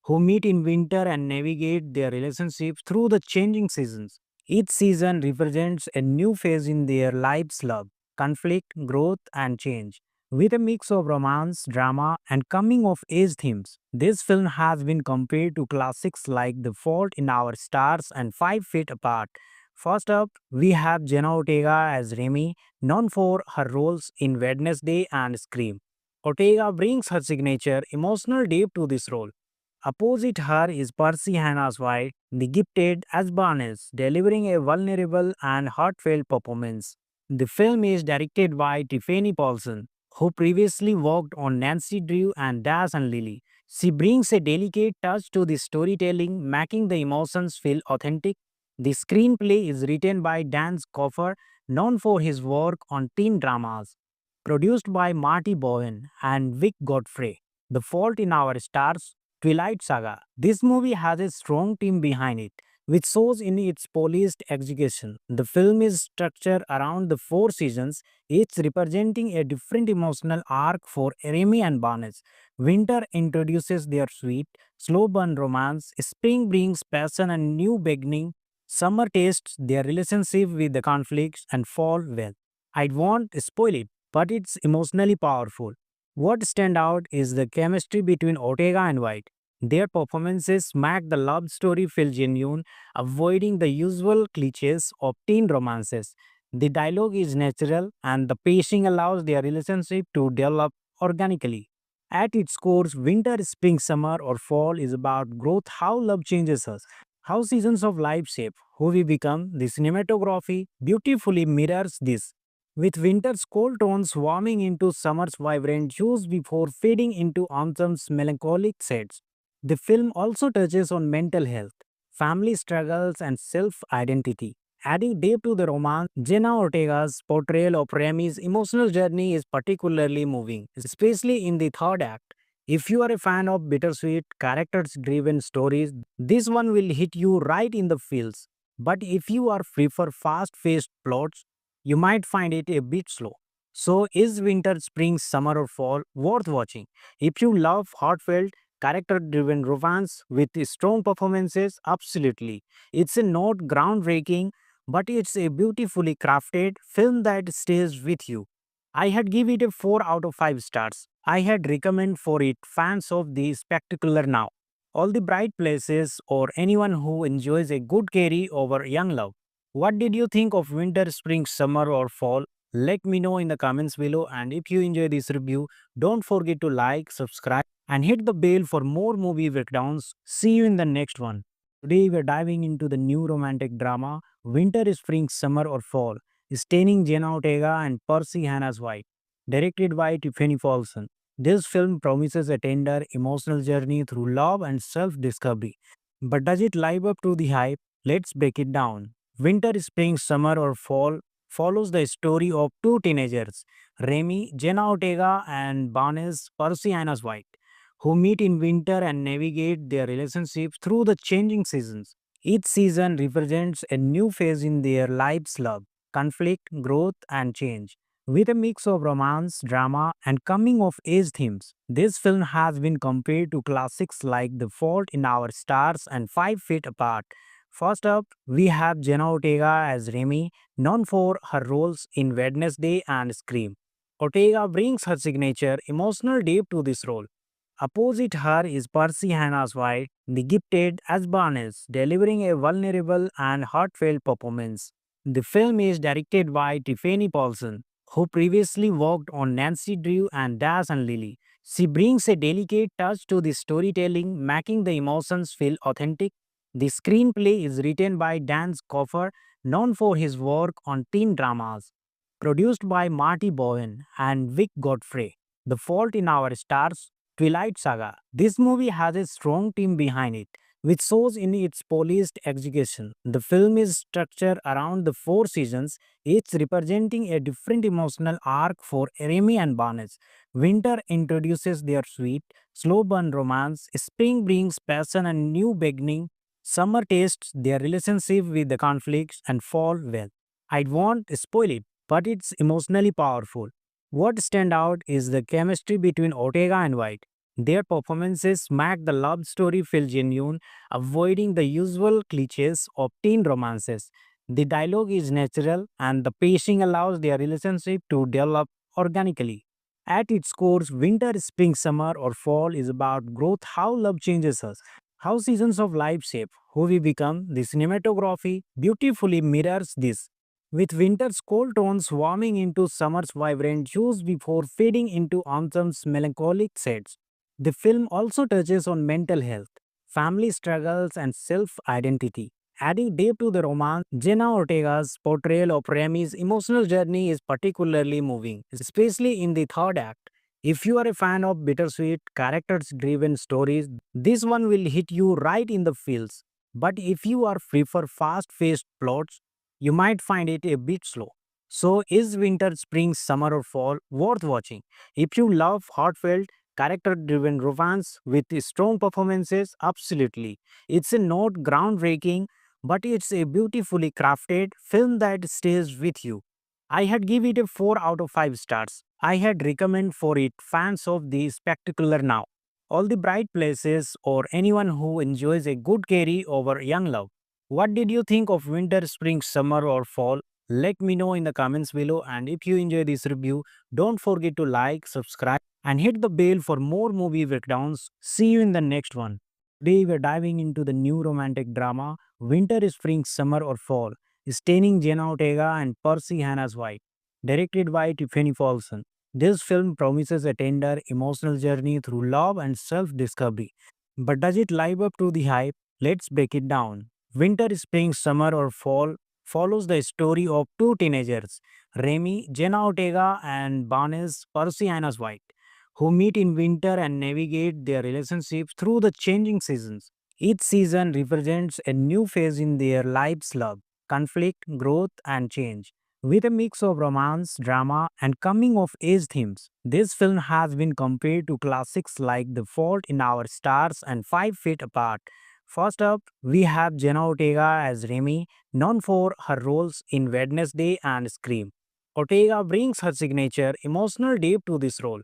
who meet in winter and navigate their relationships through the changing seasons. Each season represents a new phase in their lives love, conflict, growth, and change. With a mix of romance, drama, and coming of age themes, this film has been compared to classics like The Fault in Our Stars and 5 Feet Apart. First up, we have Jenna Ortega as Remy, known for her roles in Wednesday and Scream. Ortega brings her signature emotional depth to this role. Opposite her is Percy Hannah's White, the gifted as Barnes, delivering a vulnerable and heartfelt performance. The film is directed by Tiffany Paulson, who previously worked on Nancy Drew and Dash and Lily. She brings a delicate touch to the storytelling, making the emotions feel authentic. The screenplay is written by Dan Coffer, known for his work on teen dramas. Produced by Marty Bowen and Vic Godfrey. The Fault in Our Stars, Twilight Saga. This movie has a strong team behind it which shows in its polished execution. The film is structured around the four seasons, each representing a different emotional arc for Remy and Barnes. Winter introduces their sweet, slow burn romance, spring brings passion and new beginning, summer tastes their relationship with the conflicts, and fall well. I won't spoil it, but it's emotionally powerful. What stand out is the chemistry between Ortega and White. Their performances make the love story feel genuine, avoiding the usual cliches of teen romances. The dialogue is natural and the pacing allows their relationship to develop organically. At its core, winter, spring, summer, or fall is about growth, how love changes us, how seasons of life shape who we become. The cinematography beautifully mirrors this, with winter's cold tones warming into summer's vibrant hues before fading into autumn's melancholic shades. The film also touches on mental health, family struggles, and self identity. Adding depth to the romance, Jenna Ortega's portrayal of Remy's emotional journey is particularly moving, especially in the third act. If you are a fan of bittersweet, characters driven stories, this one will hit you right in the feels. But if you are free for fast paced plots, you might find it a bit slow. So, is winter, spring, summer, or fall worth watching? If you love heartfelt, character driven romance with strong performances, absolutely. It's a not groundbreaking, but it's a beautifully crafted film that stays with you. I had give it a 4 out of 5 stars. I had recommend for it fans of the spectacular now. All the bright places or anyone who enjoys a good carry over young love. What did you think of winter, spring, summer or fall? Let me know in the comments below, and if you enjoy this review, don't forget to like, subscribe and hit the bell for more movie breakdowns. See you in the next one. Today we are diving into the new romantic drama Winter, Spring, Summer or Fall, starring Jenna Ortega and Percy Hannah's White, directed by Tiffany Paulson. This film promises a tender, emotional journey through love and self-discovery. But does it live up to the hype? Let's break it down. Winter, Spring, Summer or Fall follows the story of two teenagers, Remy, Jenna Ortega and Barnes, Percy Hannah's White, who meet in winter and navigate their relationships through the changing seasons. Each season represents a new phase in their lives love, conflict, growth, and change. With a mix of romance, drama, and coming of age themes, this film has been compared to classics like The Fault in Our Stars and 5 Feet Apart. First up, we have Jenna Ortega as Remy, known for her roles in Wednesday and Scream. Ortega brings her signature emotional depth to this role. Opposite her is Percy Hannah's White, the gifted as Barnes, delivering a vulnerable and heartfelt performance. The film is directed by Tiffany Paulson, who previously worked on Nancy Drew and Dash and Lily. She brings a delicate touch to the storytelling, making the emotions feel authentic. The screenplay is written by Dan Coffer, known for his work on teen dramas. Produced by Marty Bowen and Vic Godfrey. The Fault in Our Stars, Twilight Saga. This movie has a strong team behind it, which shows in its polished execution. The film is structured around the four seasons, each representing a different emotional arc for Remy and Barnes. Winter introduces their sweet, slow burn romance, spring brings passion and new beginning, summer tastes their relationship with the conflicts, and fall well. I won't spoil it, but it's emotionally powerful. What stand out is the chemistry between Ortega and White. Their performances make the love story feel genuine, avoiding the usual cliches of teen romances. The dialogue is natural and the pacing allows their relationship to develop organically. At its core, winter, spring, summer, or fall is about growth, how love changes us, how seasons of life shape who we become. The cinematography beautifully mirrors this, with winter's cold tones warming into summer's vibrant hues before fading into autumn's melancholic shades. The film also touches on mental health, family struggles, and self identity. Adding depth to the romance, Jenna Ortega's portrayal of Remy's emotional journey is particularly moving, especially in the third act. If you are a fan of bittersweet, characters driven stories, this one will hit you right in the feels. But if you are free for fast paced plots, you might find it a bit slow. So, is winter, spring, summer, or fall worth watching? If you love heartfelt, character driven romance with strong performances, absolutely. It's a not groundbreaking, but it's a beautifully crafted film that stays with you. I had give it a 4 out of 5 stars. I had recommend for it fans of the spectacular now. All the bright places or anyone who enjoys a good carry over young love. What did you think of winter, spring, summer or fall? Let me know in the comments below, and if you enjoy this review, don't forget to like, subscribe and hit the bell for more movie breakdowns. See you in the next one. Today we're diving into the new romantic drama Winter is Spring, Summer or Fall, starring Jenna Ortega and Percy Hannah's White, directed by Tiffany Paulson. This film promises a tender, emotional journey through love and self-discovery. But does it live up to the hype? Let's break it down. Winter, Spring, Summer or Fall follows the story of two teenagers, Remy, Jenna Ortega and Barnes, Percy Hannah's White, who meet in winter and navigate their relationships through the changing seasons. Each season represents a new phase in their lives love, conflict, growth, and change. With a mix of romance, drama, and coming of age themes, this film has been compared to classics like The Fault in Our Stars and 5 Feet Apart. First up, we have Jenna Ortega as Remy, known for her roles in Wednesday and Scream. Ortega brings her signature emotional depth to this role.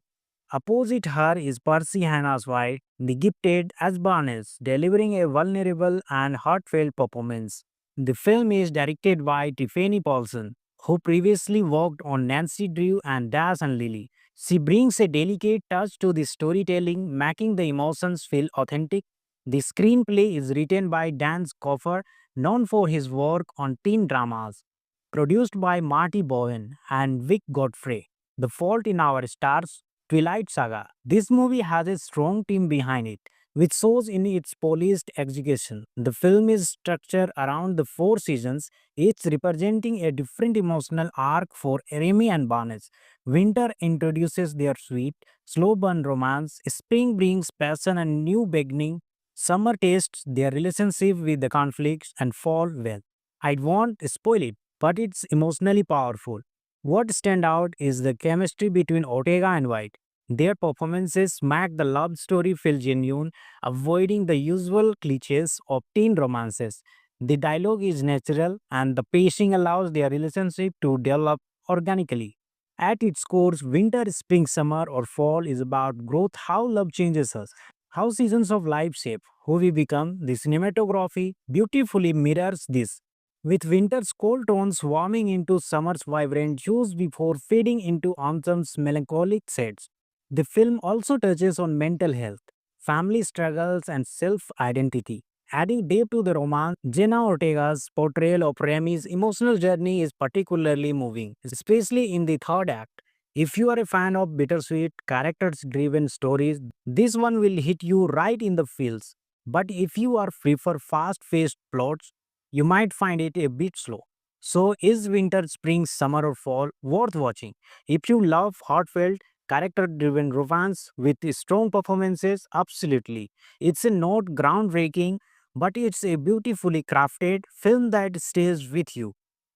Opposite her is Percy Hannah's White, the gifted as Barnes, delivering a vulnerable and heartfelt performance. The film is directed by Tiffany Paulson, who previously worked on Nancy Drew and Dash and Lily. She brings a delicate touch to the storytelling, making the emotions feel authentic. The screenplay is written by Dan Coffer, known for his work on teen dramas. Produced by Marty Bowen and Vic Godfrey. The Fault in Our Stars Twilight Saga. This movie has a strong team behind it, which shows in its polished execution. The film is structured around the 4 seasons, each representing a different emotional arc for Remy and Barnes. Winter introduces their sweet, slow burn romance, spring brings passion and new beginning, summer tastes their relationship with the conflicts, and fall well. I won't spoil it, but it's emotionally powerful. What stand out is the chemistry between Ortega and White. Their performances make the love story feel genuine, avoiding the usual cliches of teen romances. The dialogue is natural and the pacing allows their relationship to develop organically. At its core, winter, spring, summer, or fall is about growth, how love changes us, how seasons of life shape who we become. The cinematography beautifully mirrors this, with winter's cold tones warming into summer's vibrant hues before fading into autumn's melancholic shades. The film also touches on mental health, family struggles, and self identity. Adding depth to the romance, Jenna Ortega's portrayal of Remy's emotional journey is particularly moving, especially in the third act. If you are a fan of bittersweet, characters driven stories, this one will hit you right in the feels. But if you are free for fast paced plots, you might find it a bit slow. So, is winter, spring, summer, or fall worth watching? If you love heartfelt, character driven romance with strong performances, absolutely. It's a not groundbreaking, but it's a beautifully crafted film that stays with you.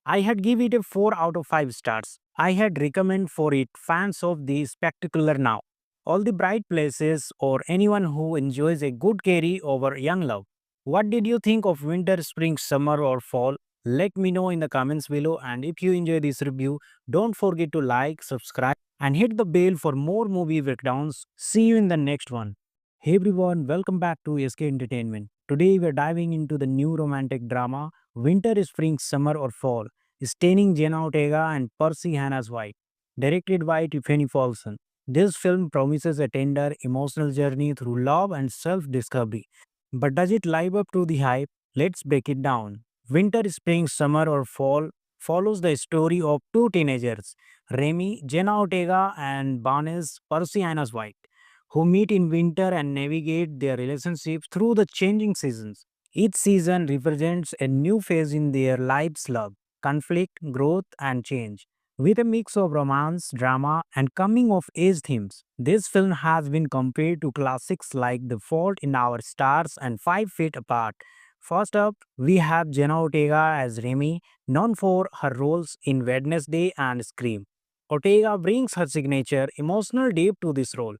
I had give it a 4 out of 5 stars. I had recommend for it fans of the spectacular now. All the bright places or anyone who enjoys a good carry over young love. What did you think of winter, spring, summer or fall? Let me know in the comments below, and if you enjoy this review, don't forget to like, subscribe and hit the bell for more movie breakdowns. See you in the next one. Hey everyone, welcome back to SK Entertainment. Today we're diving into the new romantic drama Winter, Spring, Summer or Fall, starring Jenna Ortega and Percy Hannah's White, directed by Tiffany Paulson. This film promises a tender, emotional journey through love and self-discovery. But does it live up to the hype? Let's break it down. Winter, spring, summer, or fall follows the story of two teenagers, Remy, Jenna Ortega, and Barnes, Persiana's White, who meet in winter and navigate their relationships through the changing seasons. Each season represents a new phase in their lives love, conflict, growth, and change. With a mix of romance, drama, and coming of age themes, this film has been compared to classics like The Fault in Our Stars and 5 Feet Apart. First up, we have Jenna Ortega as Remy, known for her roles in Wednesday and Scream. Ortega brings her signature emotional depth to this role.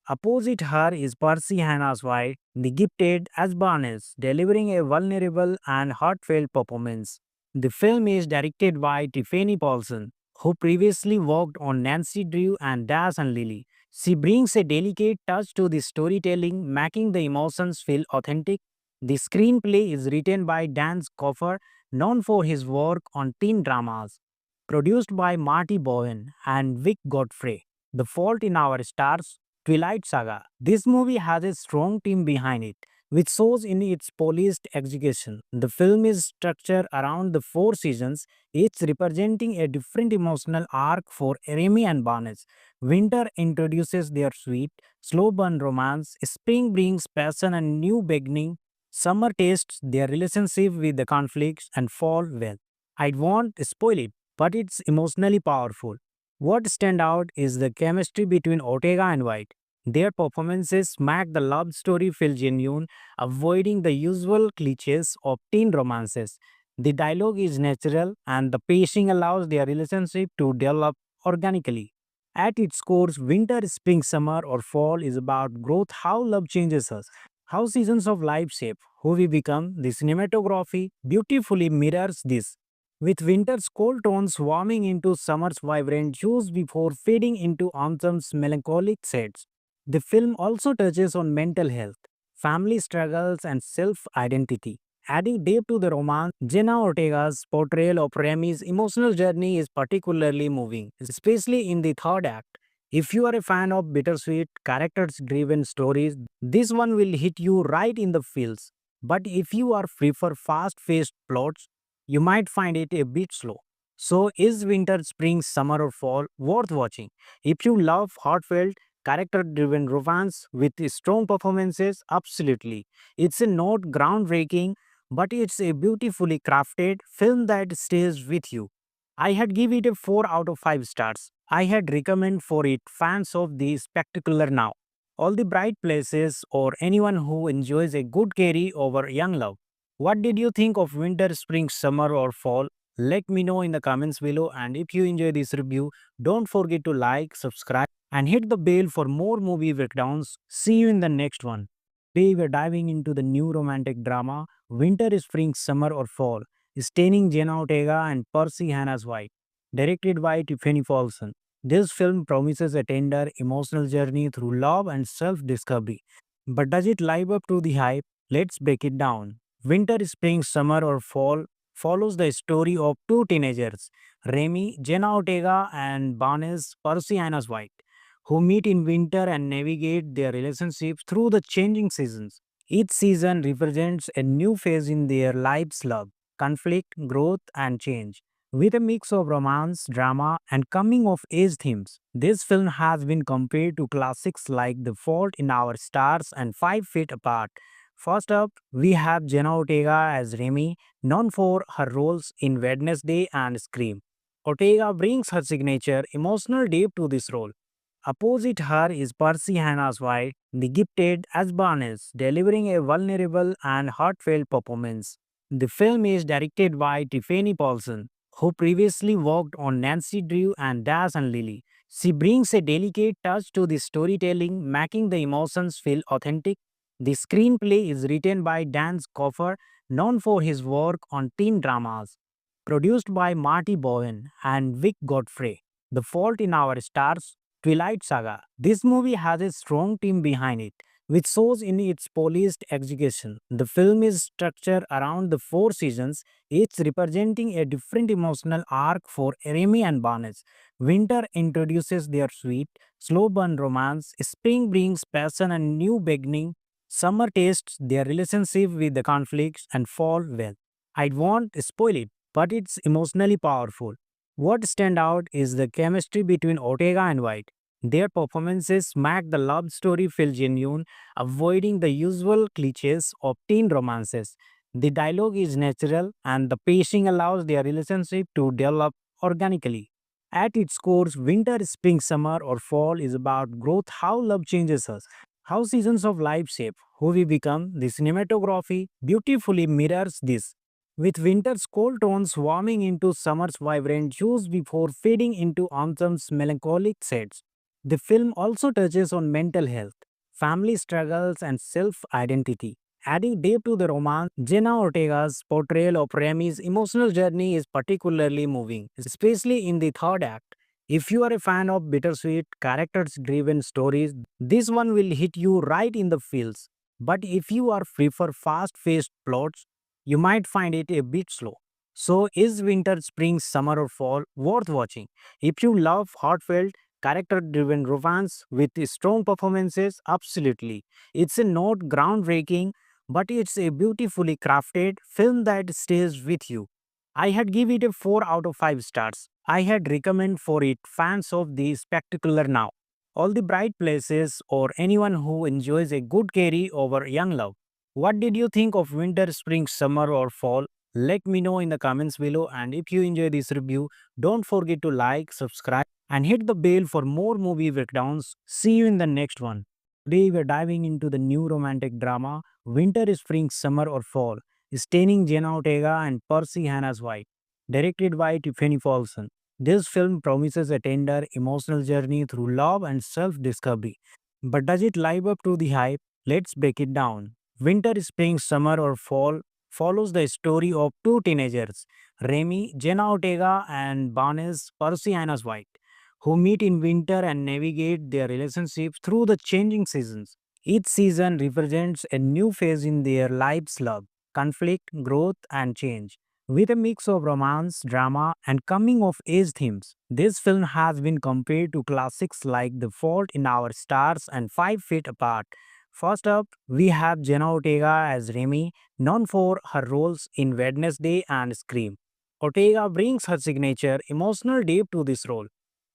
Opposite her is Percy Hannah's White, the gifted as Barnes, delivering a vulnerable and heartfelt performance. The film is directed by Tiffany Paulson, who previously worked on Nancy Drew and Dash and Lily. She brings a delicate touch to the storytelling, making the emotions feel authentic. The screenplay is written by Dan Coffer, known for his work on teen dramas, produced by Marty Bowen and Vic Godfrey. The Fault in Our Stars, Twilight Saga. This movie has a strong team behind it, which shows in its polished execution. The film is structured around the 4 seasons, each representing a different emotional arc for Remy and Barnes. Winter introduces their sweet, slow burn romance, spring brings passion and new beginning, summer tastes their relationship with the conflicts, and fall well. I won't spoil it, but it's emotionally powerful. What stand out is the chemistry between Ortega and White. Their performances make the love story feel genuine, avoiding the usual cliches of teen romances. The dialogue is natural and the pacing allows their relationship to develop organically. At its core, winter, spring, summer, or fall is about growth, how love changes us, how seasons of life shape who we become. The cinematography beautifully mirrors this, with winter's cold tones warming into summer's vibrant hues before fading into autumn's melancholic shades. The film also touches on mental health, family struggles, and self identity. Adding depth to the romance, Jenna Ortega's portrayal of Remy's emotional journey is particularly moving, especially in the third act. If you are a fan of bittersweet, characters driven stories, this one will hit you right in the feels. But if you are free for fast paced plots, you might find it a bit slow. So, is winter, spring, summer, or fall worth watching? If you love heartfelt, character driven romance with strong performances, absolutely. It's a not groundbreaking, but it's a beautifully crafted film that stays with you. I had give it a 4 out of 5 stars. I had recommend for it fans of the spectacular now, all the bright places, or anyone who enjoys a good carry over young love. What did you think of winter, spring, summer, or fall? Let me know in the comments below. And if you enjoy this review, don't forget to like, subscribe, and hit the bell for more movie breakdowns. See you in the next one. Today we're diving into the new romantic drama Winter, Spring, Summer, or Fall, starring Jenna Ortega and Percy Hannah's White, directed by Tiffany Paulson. This film promises a tender, emotional journey through love and self-discovery. But does it live up to the hype? Let's break it down. Winter, Spring, Summer, or Fall follows the story of two teenagers, Remy, Jenna Ortega, and Barnes, Percy Hannah's White, who meet in winter and navigate their relationships through the changing seasons. Each season represents a new phase in their lives love, conflict, growth, and change. With a mix of romance, drama, and coming of age themes, this film has been compared to classics like The Fault in Our Stars and 5 Feet Apart. First up, we have Jenna Ortega as Remy, known for her roles in Wednesday and Scream. Ortega brings her signature emotional depth to this role. Opposite her is Percy Hannah's White, the gifted as Barnes, delivering a vulnerable and heartfelt performance. The film is directed by Tiffany Paulson, who previously worked on Nancy Drew and Dash and Lily. She brings a delicate touch to the storytelling, making the emotions feel authentic. The screenplay is written by Dan Coffer, known for his work on teen dramas, produced by Marty Bowen and Vic Godfrey. The Fault in Our Stars, Twilight Saga. This movie has a strong team behind it, which shows in its polished execution. The film is structured around the 4 seasons, each representing a different emotional arc for Remy and Barnes. Winter introduces their sweet, slow burn romance, spring brings passion and new beginning, summer tastes their relationship with the conflicts, and fall well. I won't spoil it, but it's emotionally powerful. What stand out is the chemistry between Ortega and White. Their performances make the love story feel genuine, avoiding the usual cliches of teen romances. The dialogue is natural and the pacing allows their relationship to develop organically. At its core, winter, spring, summer, or fall is about growth, how love changes us, how seasons of life shape who we become. The cinematography beautifully mirrors this, with winter's cold tones warming into summer's vibrant hues before fading into autumn's melancholic shades. The film also touches on mental health, family struggles, and self identity. Adding depth to the romance, Jenna Ortega's portrayal of Remy's emotional journey is particularly moving, especially in the third act. If you are a fan of bittersweet, characters driven stories, this one will hit you right in the feels. But if you are free for fast paced plots, you might find it a bit slow. So, is winter, spring, summer, or fall worth watching? If you love heartfelt, character driven romance with strong performances, absolutely. It's a not groundbreaking, but it's a beautifully crafted film that stays with you. I had give it a 4 out of 5 stars. I had recommend for it fans of the spectacular now. All the bright places or anyone who enjoys a good carry over young love. What did you think of winter, spring, summer or fall? Let me know in the comments below, and if you enjoy this review, don't forget to like, subscribe and hit the bell for more movie breakdowns. See you in the next one. Today we're diving into the new romantic drama Winter, Spring, Summer or Fall, starring Jenna Ortega and Percy Hannah's White, directed by Tiffany Paulson. This film promises a tender, emotional journey through love and self-discovery. But does it live up to the hype? Let's break it down. Winter, Spring, Summer or Fall follows the story of two teenagers, Remy, Jenna Ortega and Barnes, Percy Hannah's White, who meet in winter and navigate their relationship through the changing seasons. Each season represents a new phase in their lives love, conflict, growth, and change. With a mix of romance, drama, and coming of age themes, this film has been compared to classics like The Fault in Our Stars and 5 Feet Apart. First up, we have Jenna Ortega as Remy, known for her roles in Wednesday and Scream. Ortega brings her signature emotional depth to this role.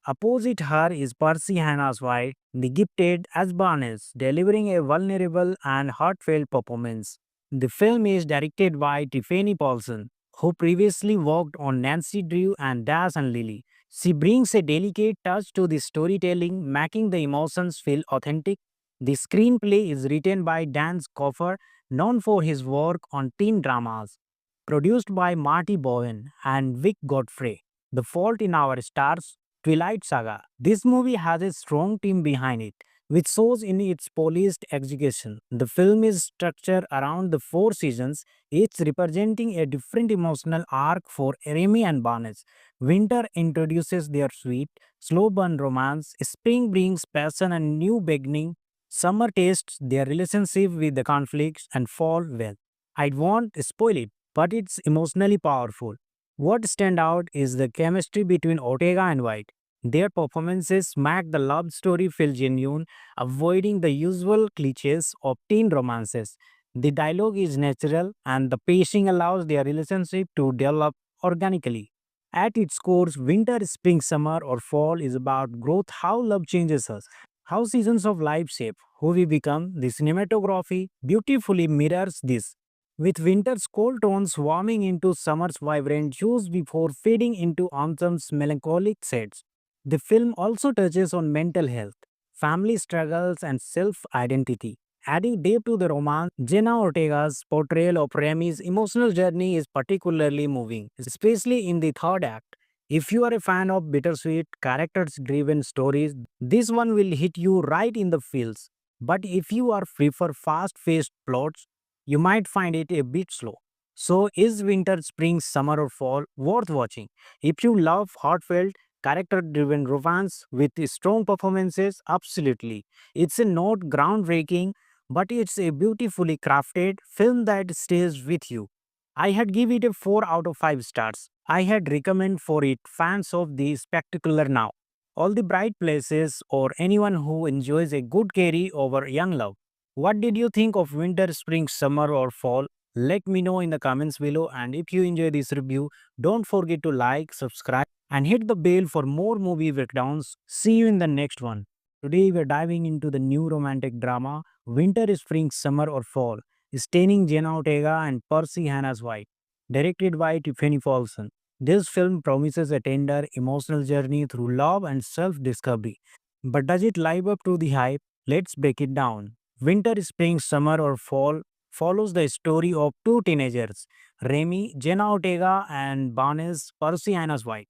Opposite her is Percy Hannah's White, the gifted as Barnes, delivering a vulnerable and heartfelt performance. The film is directed by Tiffany Paulson, who previously worked on Nancy Drew and Dash and Lily. She brings a delicate touch to the storytelling, making the emotions feel authentic. The screenplay is written by Dan Coffer, known for his work on teen dramas, produced by Marty Bowen and Vic Godfrey. The Fault in Our Stars, Twilight Saga. This movie has a strong team behind it, which shows in its polished execution. The film is structured around the 4 seasons, each representing a different emotional arc for Remy and Barnes. Winter introduces their sweet, slow burn romance, spring brings passion and new beginning, summer tastes their relationship with the conflicts, and fall, well, I won't spoil it, but it's emotionally powerful. What stand out is the chemistry between Ortega and White. Their performances make the love story feel genuine, avoiding the usual cliches of teen romances. The dialogue is natural and the pacing allows their relationship to develop organically. At its core, winter, spring, summer, or fall is about growth, how love changes us, how seasons of life shape who we become. The cinematography beautifully mirrors this, with winter's cold tones warming into summer's vibrant hues before fading into autumn's melancholic shades. The film also touches on mental health, family struggles, and self identity. Adding depth to the romance, Jenna Ortega's portrayal of Remy's emotional journey is particularly moving, especially in the third act. If you are a fan of bittersweet, characters driven stories, this one will hit you right in the feels. But if you are free for fast paced plots, you might find it a bit slow. So, is winter, spring, summer, or fall worth watching? If you love heartfelt, character driven romance with strong performances, absolutely. It's a not groundbreaking, but it's a beautifully crafted film that stays with you. I had give it a 4 out of 5 stars. I had recommend for it fans of the spectacular now. All the bright places or anyone who enjoys a good carry over young love. What did you think of winter, spring, summer or fall? Let me know in the comments below, and if you enjoy this review, don't forget to like, subscribe and hit the bell for more movie breakdowns. See you in the next one. Today we're diving into the new romantic drama Winter, Spring, Summer or Fall, starring Jenna Ortega and Percy Hannah's White, directed by Tiffany Paulson. This film promises a tender, emotional journey through love and self discovery. But does it live up to the hype? Let's break it down. Winter, spring, summer, or fall follows the story of two teenagers, Remy, Jenna Ortega, and Barnes, Percy Hannah's White,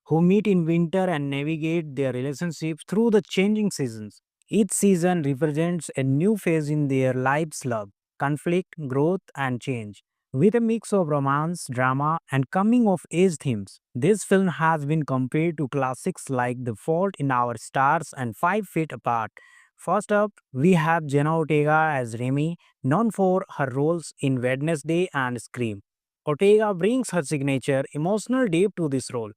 who meet in winter and navigate their relationships through the changing seasons. Each season represents a new phase in their lives love, conflict, growth, and change. With a mix of romance, drama, and coming of age themes, this film has been compared to classics like The Fault in Our Stars and 5 Feet Apart. First up, we have Jenna Ortega as Remy, known for her roles in Wednesday and Scream. Ortega brings her signature emotional depth to this role.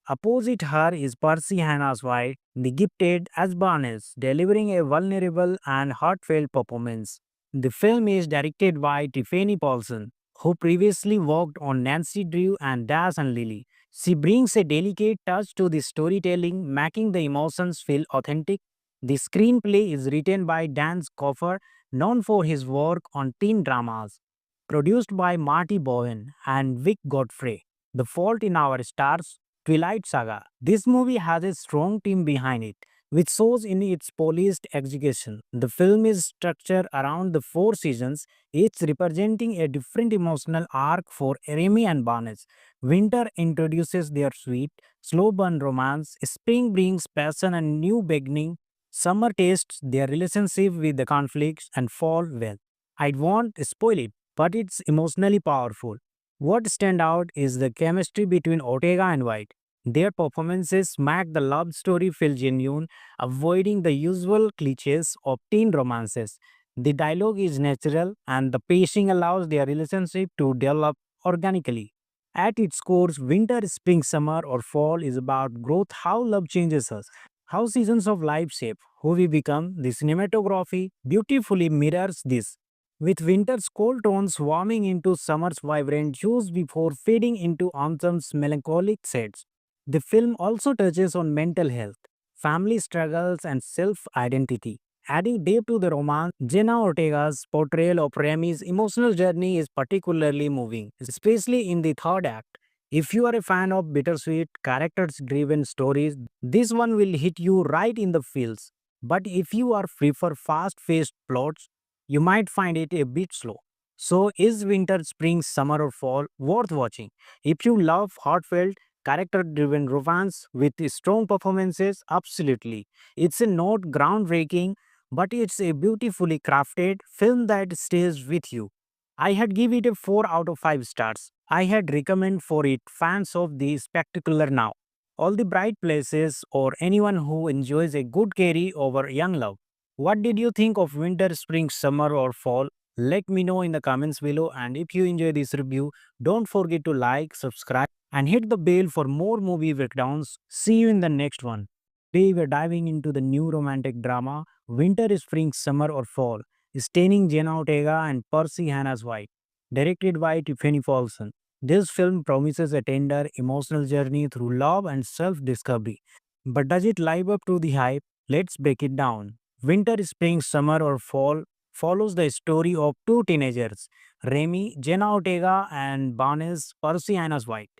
Opposite her is Percy Hannah's White, the gifted as Barnes, delivering a vulnerable and heartfelt performance. The film is directed by Tiffany Paulson, who previously worked on Nancy Drew and Dash and Lily. She brings a delicate touch to the storytelling, making the emotions feel authentic. The screenplay is written by Dan Coffer, known for his work on teen dramas. Produced by Marty Bowen and Vic Godfrey. The Fault in Our Stars, Twilight Saga. This movie has a strong team behind it, which shows in its polished execution. The film is structured around the 4 seasons, each representing a different emotional arc for Remy and Barnes. Winter introduces their sweet, slow burn romance, spring brings passion and new beginning, summer tastes their relationship with the conflicts, and fall well. I won't spoil it, but it's emotionally powerful. What stand out is the chemistry between Ortega and White. Their performances make the love story feel genuine, avoiding the usual cliches of teen romances. The dialogue is natural and the pacing allows their relationship to develop organically. At its core, winter, spring, summer, or fall is about growth, how love changes us, how seasons of life shape who we become. The cinematography beautifully mirrors this, with winter's cold tones warming into summer's vibrant hues before fading into autumn's melancholic shades. The film also touches on mental health, family struggles, and self identity. Adding depth to the romance, Jenna Ortega's portrayal of Remy's emotional journey is particularly moving, especially in the third act. If you are a fan of bittersweet, characters driven stories, this one will hit you right in the feels. But if you are free for fast paced plots, you might find it a bit slow. So, is winter, spring, summer, or fall worth watching? If you love heartfelt, character driven romance with strong performances, absolutely. It's a not groundbreaking, but it's a beautifully crafted film that stays with you. I had give it a 4 out of 5 stars. I had recommend for it fans of the spectacular now, all the bright places, or anyone who enjoys a good carry over young love. What did you think of winter, spring, summer, or fall? Let me know in the comments below. And if you enjoy this review, don't forget to like, subscribe, and hit the bell for more movie breakdowns. See you in the next one. Today we're diving into the new romantic drama Winter, Spring, Summer, or Fall, starring Jenna Ortega and Percy Hannah's White, directed by Tiffany Paulson. This film promises a tender, emotional journey through love and self discovery. But does it live up to the hype? Let's break it down. Winter, Spring, Summer, or Fall follows the story of two teenagers, Remy, Jenna Ortega, and Barnes, Percy Hannah's White,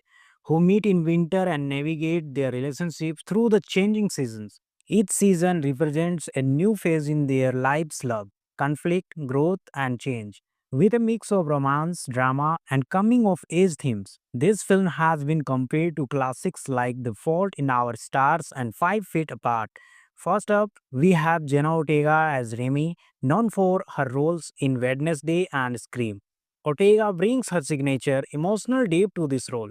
who meet in winter and navigate their relationships through the changing seasons. Each season represents a new phase in their lives love, conflict, growth, and change. With a mix of romance, drama, and coming of age themes, this film has been compared to classics like The Fault in Our Stars and 5 Feet Apart. First up, we have Jenna Ortega as Remy, known for her roles in Wednesday and Scream. Ortega brings her signature emotional depth to this role.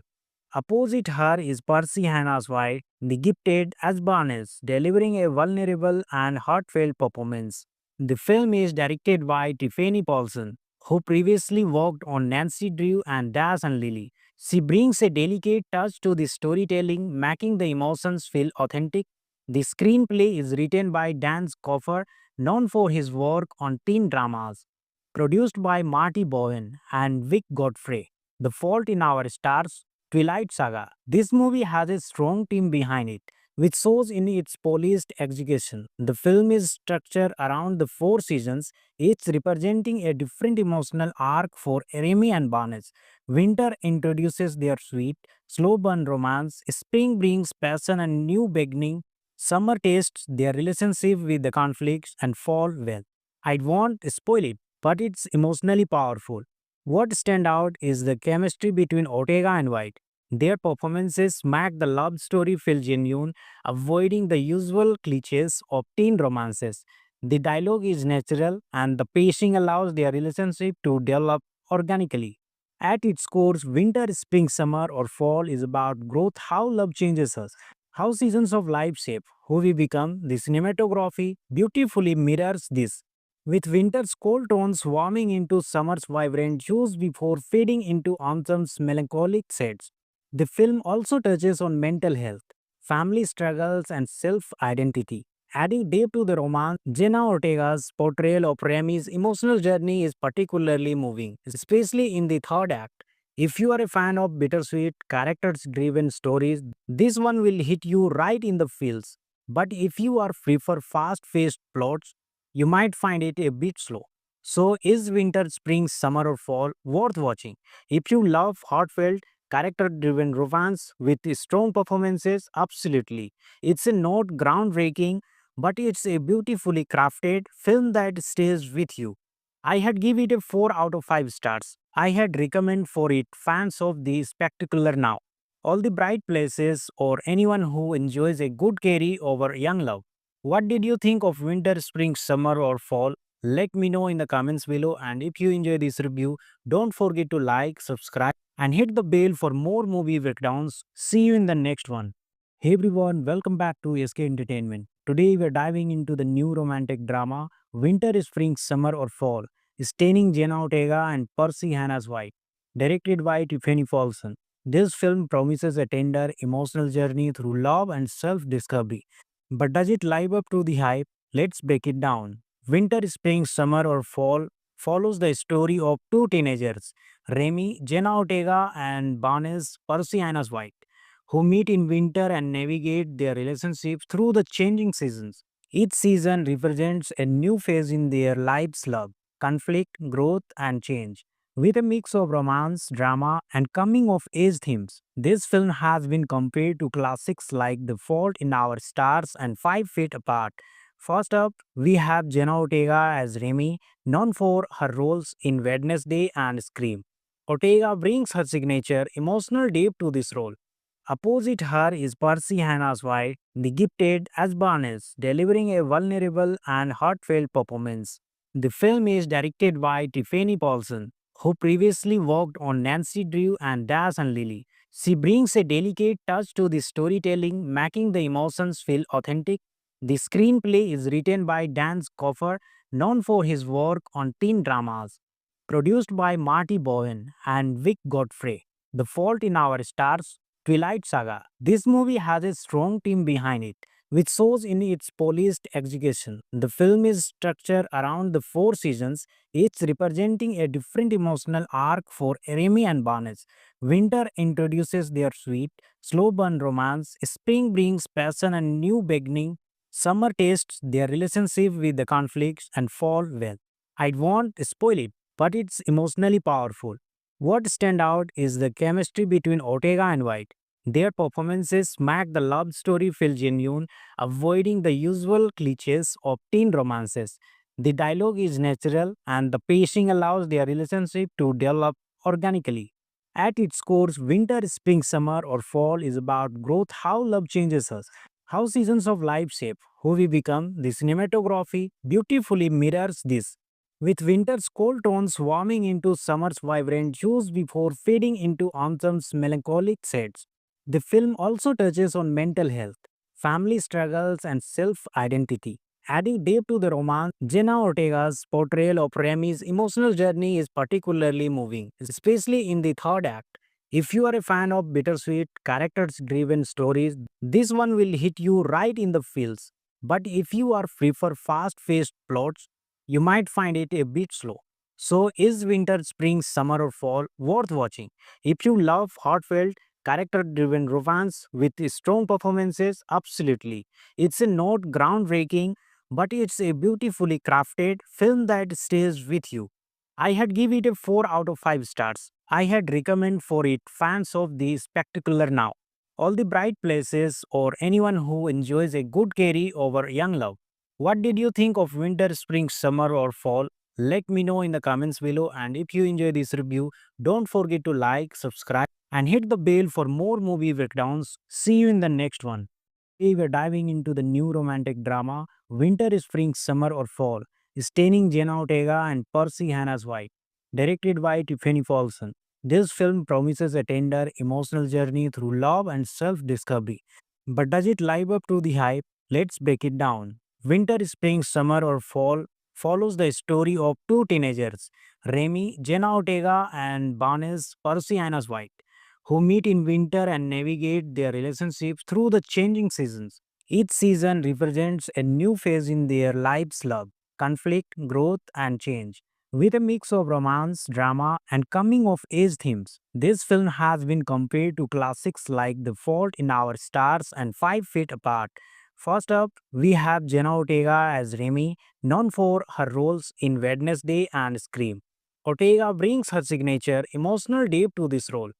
Opposite her is Percy Hannah's White, the gifted as Barnes, delivering a vulnerable and heartfelt performance. The film is directed by Tiffany Paulson, who previously worked on Nancy Drew and Dash and Lily. She brings a delicate touch to the storytelling, making the emotions feel authentic. The screenplay is written by Dan Coffer, known for his work on teen dramas. Produced by Marty Bowen and Vic Godfrey. The Fault in Our Stars, Twilight Saga. This movie has a strong team behind it, which shows in its polished execution. The film is structured around the four seasons, each representing a different emotional arc for Remy and Barnes. Winter introduces their sweet, slow burn romance, spring brings passion and new beginning, summer tastes their relationship with the conflicts, and fall, well, I won't spoil it, but it's emotionally powerful. What stand out is the chemistry between Ortega and White. Their performances make the love story feel genuine, avoiding the usual cliches of teen romances. The dialogue is natural and the pacing allows their relationship to develop organically. At its core, winter, spring, summer, or fall is about growth, how love changes us, how seasons of life shape who we become. The cinematography beautifully mirrors this, with winter's cold tones warming into summer's vibrant hues before fading into autumn's melancholic shades. The film also touches on mental health, family struggles, and self identity. Adding depth to the romance, Jenna Ortega's portrayal of Remy's emotional journey is particularly moving, especially in the third act. If you are a fan of bittersweet, characters driven stories, this one will hit you right in the feels. But if you are free for fast paced plots, you might find it a bit slow. So, is winter, spring, summer, or fall worth watching? If you love heartfelt, character driven romance with strong performances, absolutely. It's a not groundbreaking, but it's a beautifully crafted film that stays with you. I had give it a 4 out of 5 stars. I had recommend for it fans of the spectacular now, all the bright places, or anyone who enjoys a good carry over young love. What did you think of winter, spring, summer, or fall? Let me know in the comments below, and if you enjoy this review, don't forget to like, subscribe, and hit the bell for more movie breakdowns. See you in the next one. Hey everyone, welcome back to SK Entertainment. Today we are diving into the new romantic drama Winter, Spring, Summer, or Fall, starring Jenna Ortega and Percy Hannah's White, directed by Tiffany Paulson. This film promises a tender, emotional journey through love and self-discovery. But does it live up to the hype? Let's break it down. Winter, Spring, Summer, or Fall follows the story of two teenagers, Remy, Jenna Ortega, and Barnes, Percy Hannah's White, who meet in winter and navigate their relationships through the changing seasons. Each season represents a new phase in their lives' love, conflict, growth, and change. With a mix of romance, drama, and coming of age themes, this film has been compared to classics like The Fault in Our Stars and 5 Feet Apart. First up, we have Jenna Ortega as Remy, known for her roles in Wednesday and Scream. Ortega brings her signature emotional depth to this role. Opposite her is Percy Hannah's White, the gifted as Barnes, delivering a vulnerable and heartfelt performance. The film is directed by Tiffany Paulson, who previously worked on Nancy Drew and Dash and Lily. She brings a delicate touch to the storytelling, making the emotions feel authentic. The screenplay is written by Dan Coffer, known for his work on teen dramas, produced by Marty Bowen and Vic Godfrey. The Fault in Our Stars, Twilight Saga. This movie has a strong team behind it, which shows in its polished execution. The film is structured around the four seasons, each representing a different emotional arc for Remy and Barnes. Winter introduces their sweet, slow burn romance, spring brings passion and new beginning, summer tastes their relationship with the conflicts, and fall, well, I won't spoil it, but it's emotionally powerful. What stand out is the chemistry between Ortega and White. Their performances make the love story feel genuine, avoiding the usual cliches of teen romances. The dialogue is natural and the pacing allows their relationship to develop organically. At its core, winter, spring, summer, or fall is about growth, how love changes us, how seasons of life shape who we become. The cinematography beautifully mirrors this, with winter's cold tones warming into summer's vibrant hues before fading into autumn's melancholic shades. The film also touches on mental health, family struggles, and self identity. Adding depth to the romance, Jenna Ortega's portrayal of Remy's emotional journey is particularly moving, especially in the third act. If you are a fan of bittersweet, characters driven stories, this one will hit you right in the feels. But if you are free for fast paced plots, you might find it a bit slow. So, is winter, spring, summer, or fall worth watching? If you love heartfelt, character-driven romance with strong performances. Absolutely. It's a not groundbreaking, but it's a beautifully crafted film that stays with you. I had give it a 4 out of 5 stars. I had recommend for it fans of the spectacular now. All the bright places or anyone who enjoys a good carry over young love. What did you think of winter, spring, summer or fall? Let me know in the comments below, and if you enjoy this review, don't forget to like, subscribe and hit the bell for more movie breakdowns. See you in the next one. Today we're diving into the new romantic drama Winter, Spring, Summer or Fall, starring Jenna Ortega and Percy Hannah's White, directed by Tiffany Paulson. This film promises a tender, emotional journey through love and self-discovery. But does it live up to the hype? Let's break it down. Winter, Spring, Summer or Fall follows the story of two teenagers, Remy, Jenna Ortega and Barnes, Percy Hannah's White, who meet in winter and navigate their relationships through the changing seasons. Each season represents a new phase in their lives love, conflict, growth, and change. With a mix of romance, drama, and coming of age themes, this film has been compared to classics like The Fault in Our Stars and 5 Feet Apart. First up, we have Jenna Ortega as Remy, known for her roles in Wednesday and Scream. Ortega brings her signature emotional depth to this role.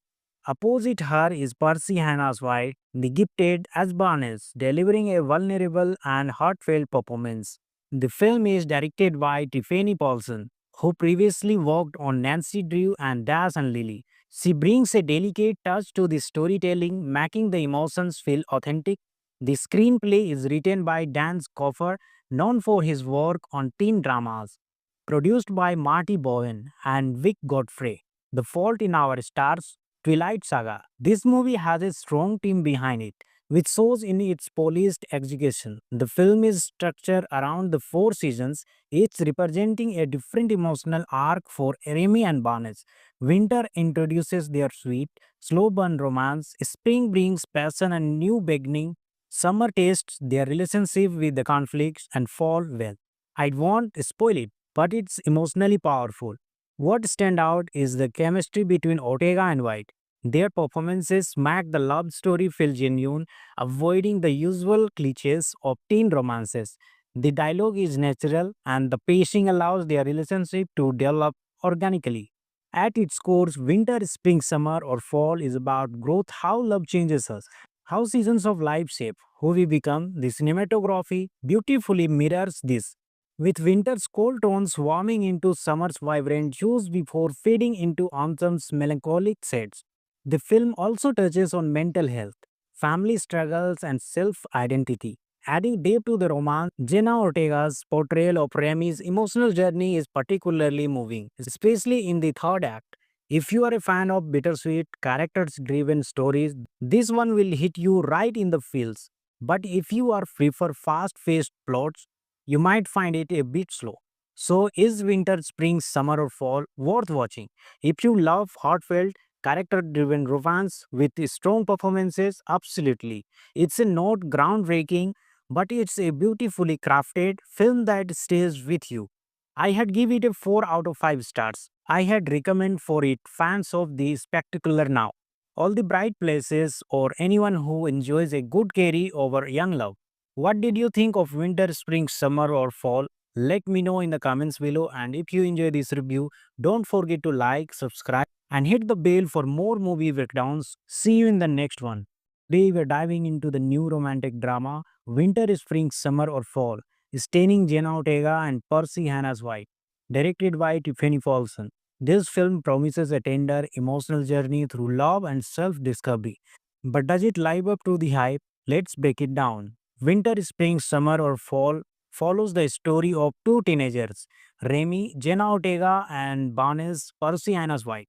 Opposite her is Percy Hannah's White, the gifted as Barnes, delivering a vulnerable and heartfelt performance. The film is directed by Tiffany Paulson, who previously worked on Nancy Drew and Dash and Lily. She brings a delicate touch to the storytelling, making the emotions feel authentic. The screenplay is written by Dan Coffer, known for his work on teen dramas. Produced by Marty Bowen and Vic Godfrey. The Fault in Our Stars, Twilight Saga. This movie has a strong team behind it, which shows in its polished execution. The film is structured around the 4 seasons, each representing a different emotional arc for Remy and Barnes. Winter introduces their sweet, slow burn romance, spring brings passion and new beginning, summer tastes their relationship with the conflicts, and fall well. I won't spoil it, but it's emotionally powerful. What stand out is the chemistry between Ortega and White. Their performances make the love story feel genuine, avoiding the usual cliches of teen romances. The dialogue is natural and the pacing allows their relationship to develop organically. At its core, winter, spring, summer, or fall is about growth, how love changes us, how seasons of life shape who we become. The cinematography beautifully mirrors this, with winter's cold tones warming into summer's vibrant hues before fading into autumn's melancholic shades. The film also touches on mental health, family struggles, and self identity. Adding depth to the romance, Jenna Ortega's portrayal of Remy's emotional journey is particularly moving, especially in the third act. If you are a fan of bittersweet, characters driven stories, this one will hit you right in the feels. But if you are prefer fast paced plots, you might find it a bit slow. So, is winter, spring, summer, or fall worth watching? If you love heartfelt, character driven romance with strong performances, absolutely. It's a not groundbreaking, but it's a beautifully crafted film that stays with you. I had give it a 4 out of 5 stars. I had recommend for it fans of the spectacular now. All the bright places or anyone who enjoys a good carry over young love. What did you think of winter, spring, summer or fall? Let me know in the comments below, and if you enjoy this review, don't forget to like, subscribe and hit the bell for more movie breakdowns. See you in the next one. Today we're diving into the new romantic drama Winter, Spring, Summer or Fall, starring Jenna Ortega and Percy Hannah's White, directed by Tiffany Paulson. This film promises a tender, emotional journey through love and self-discovery. But does it live up to the hype? Let's break it down. Winter, Spring, Summer or Fall follows the story of two teenagers, Remy, Jenna Ortega and Barnes, Percy Hannah's White,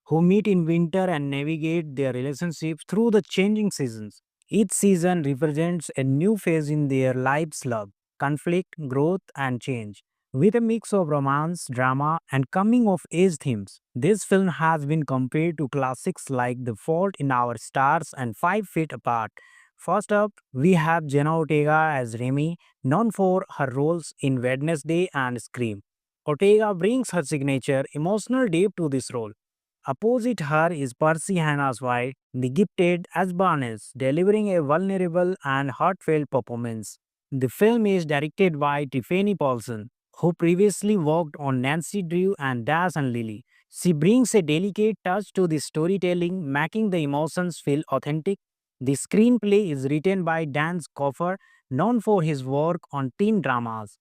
who meet in winter and navigate their relationship through the changing seasons. Each season represents a new phase in their lives love, conflict, growth, and change. With a mix of romance, drama, and coming of age themes, this film has been compared to classics like The Fault in Our Stars and 5 Feet Apart. First up, we have Jenna Ortega as Remy, known for her roles in Wednesday and Scream. Ortega brings her signature emotional depth to this role. Opposite her is Percy Hannah's White, the gifted as Barnes, delivering a vulnerable and heartfelt performance. The film is directed by Tiffany Paulson, who previously worked on Nancy Drew and Dash and Lily. She brings a delicate touch to the storytelling, making the emotions feel authentic. The screenplay is written by Dan Coffer, known for his work on teen dramas.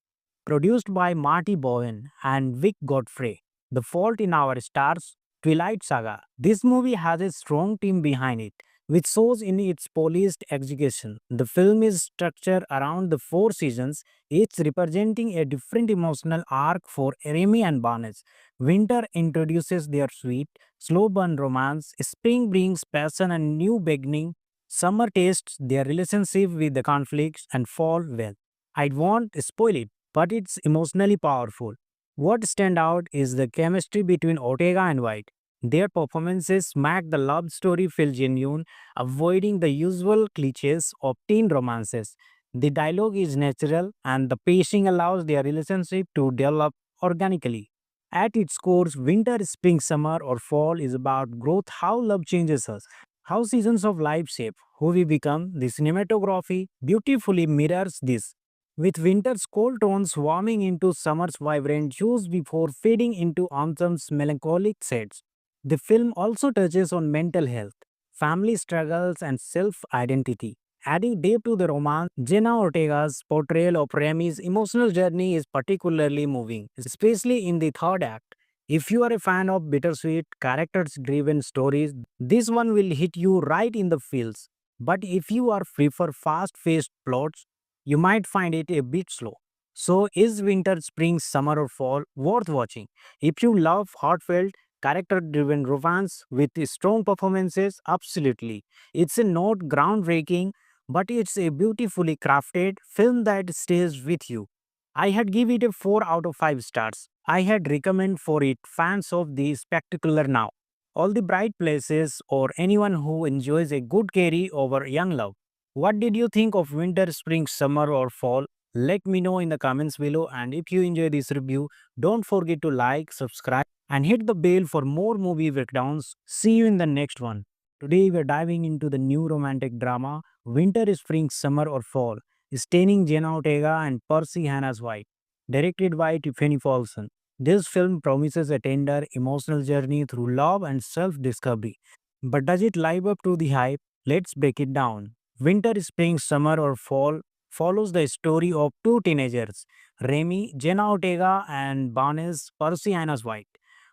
Produced by Marty Bowen and Vic Godfrey. The Fault in Our Stars, Twilight Saga. This movie has a strong team behind it, which shows in its polished execution. The film is structured around the four seasons, each representing a different emotional arc for Remy and Barnes. Winter introduces their sweet, slow burn romance, spring brings passion and new beginning, summer tastes their relationship with the conflicts, and fall well. I won't spoil it, but it's emotionally powerful. What stand out is the chemistry between Ortega and White. Their performances make the love story feel genuine, avoiding the usual cliches of teen romances. The dialogue is natural and the pacing allows their relationship to develop organically. At its core, winter, spring, summer, or fall is about growth, how love changes us, how seasons of life shape who we become. The cinematography beautifully mirrors this, with winter's cold tones warming into summer's vibrant hues before fading into autumn's melancholic shades. The film also touches on mental health, family struggles, and self identity. Adding depth to the romance, Jenna Ortega's portrayal of Remy's emotional journey is particularly moving, especially in the third act. If you are a fan of bittersweet, characters driven stories, this one will hit you right in the feels. But if you are prefer fast paced plots, you might find it a bit slow. So, is winter, spring, summer, or fall worth watching? If you love heartfelt, character driven romance with strong performances, absolutely. It's a not groundbreaking, but it's a beautifully crafted film that stays with you. I had give it a 4 out of 5 stars. I had recommend for it fans of the spectacular now. All the bright places or anyone who enjoys a good carry over young love. What did you think of winter, spring, summer, or fall? Let me know in the comments below. And if you enjoy this review, don't forget to like, subscribe, and hit the bell for more movie breakdowns. See you in the next one. Today we're diving into the new romantic drama Winter, Spring, Summer, or Fall, starring Jenna Ortega and Percy Hannah's White, directed by Tiffany Paulson. This film promises a tender, emotional journey through love and self discovery. But does it live up to the hype? Let's break it down. Winter, Spring, Summer, or Fall follows the story of two teenagers, Remy, Jenna Ortega, and Barnes, Percy Hannah's White,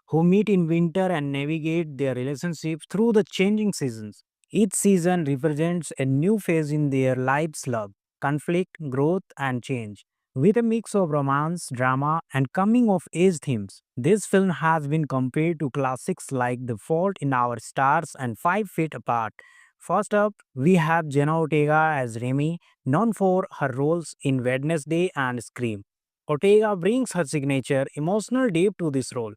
who meet in winter and navigate their relationships through the changing seasons. Each season represents a new phase in their lives' love, conflict, growth, and change. With a mix of romance, drama, and coming of age themes, this film has been compared to classics like The Fault in Our Stars and 5 Feet Apart. First up, we have Jenna Ortega as Remy, known for her roles in Wednesday and Scream. Ortega brings her signature emotional depth to this role.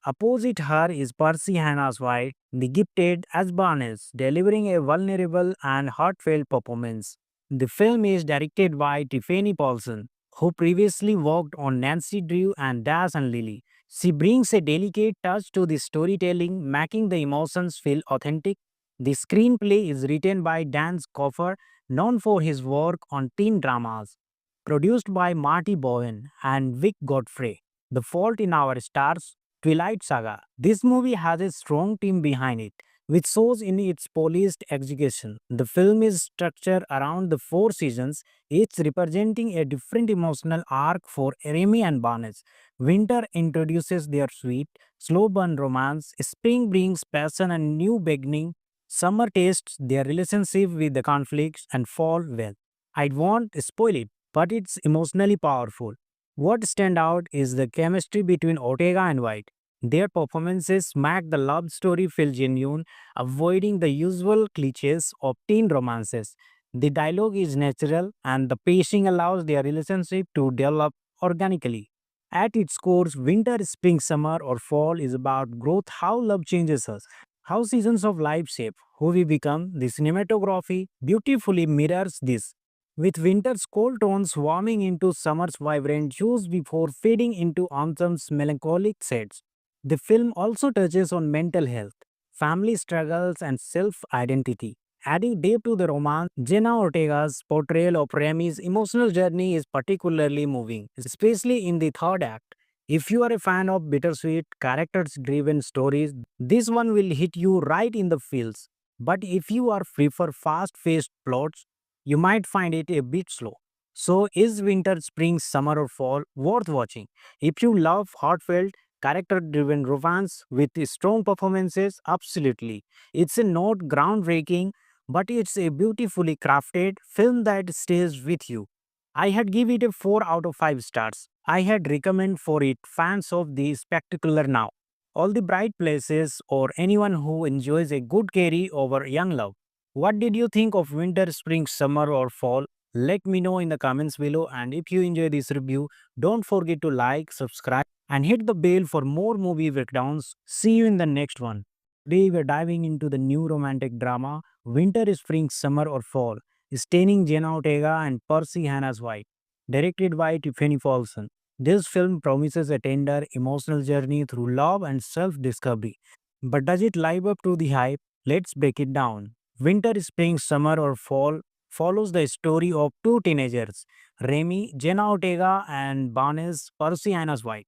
Opposite her is Percy Hannah's White, the gifted as Barnes, delivering a vulnerable and heartfelt performance. The film is directed by Tiffany Paulson, who previously worked on Nancy Drew and Dash and Lily. She brings a delicate touch to the storytelling, making the emotions feel authentic. The screenplay is written by Dan Coffer, known for his work on teen dramas. Produced by Marty Bowen and Vic Godfrey. The Fault in Our Stars, Twilight Saga. This movie has a strong team behind it, which shows in its polished execution. The film is structured around the four seasons, each representing a different emotional arc for Remy and Barnes. Winter introduces their sweet, slow burn romance, spring brings passion and new beginning, summer tastes their relationship with the conflicts, and fall well. I won't spoil it, but it's emotionally powerful. What stand out is the chemistry between Ortega and White. Their performances make the love story feel genuine, avoiding the usual cliches of teen romances. The dialogue is natural and the pacing allows their relationship to develop organically. At its core, winter, spring, summer, or fall is about growth, how love changes us, how seasons of life shape who we become. The cinematography beautifully mirrors this, with winter's cold tones warming into summer's vibrant hues before fading into autumn's melancholic shades. The film also touches on mental health, family struggles, and self identity. Adding depth to the romance, Jenna Ortega's portrayal of Remy's emotional journey is particularly moving, especially in the third act. If you are a fan of bittersweet, characters driven stories, this one will hit you right in the feels. But if you are free for fast paced plots, you might find it a bit slow. So, is winter, spring, summer, or fall worth watching? If you love heartfelt, character driven romance with strong performances, absolutely. It's a not groundbreaking, but it's a beautifully crafted film that stays with you. I had give it a 4 out of 5 stars. I had recommend for it fans of the spectacular now. All the bright places or anyone who enjoys a good carry over young love. What did you think of winter, spring, summer or fall? Let me know in the comments below, and if you enjoy this review, don't forget to like, subscribe and hit the bell for more movie breakdowns. See you in the next one. Today we're diving into the new romantic drama Winter, Spring, Summer or Fall, starring Jenna Ortega and Percy Hannah's White, directed by Tiffany Paulson. This film promises a tender, emotional journey through love and self-discovery. But does it live up to the hype? Let's break it down. Winter, Spring, Summer or Fall follows the story of two teenagers, Remy, Jenna Ortega and Barnes, Percy Hannah's White,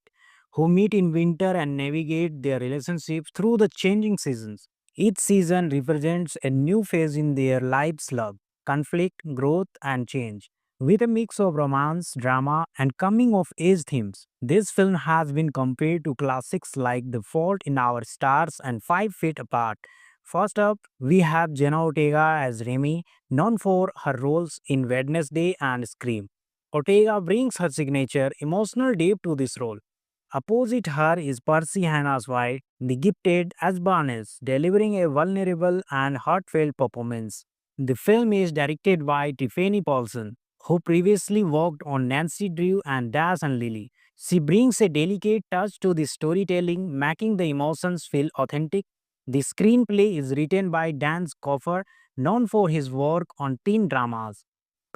who meet in winter and navigate their relationship through the changing seasons. Each season represents a new phase in their lives love, conflict, growth, and change. With a mix of romance, drama, and coming of age themes, this film has been compared to classics like The Fault in Our Stars and 5 Feet Apart. First up, we have Jenna Ortega as Remy, known for her roles in Wednesday and Scream. Ortega brings her signature emotional depth to this role. Opposite her is Percy Hannah's wife, the gifted as Barnes, delivering a vulnerable and heartfelt performance. The film is directed by Tiffany Paulson, who previously worked on Nancy Drew and Dash and Lily. She brings a delicate touch to the storytelling, making the emotions feel authentic. The screenplay is written by Dan Coffer, known for his work on teen dramas,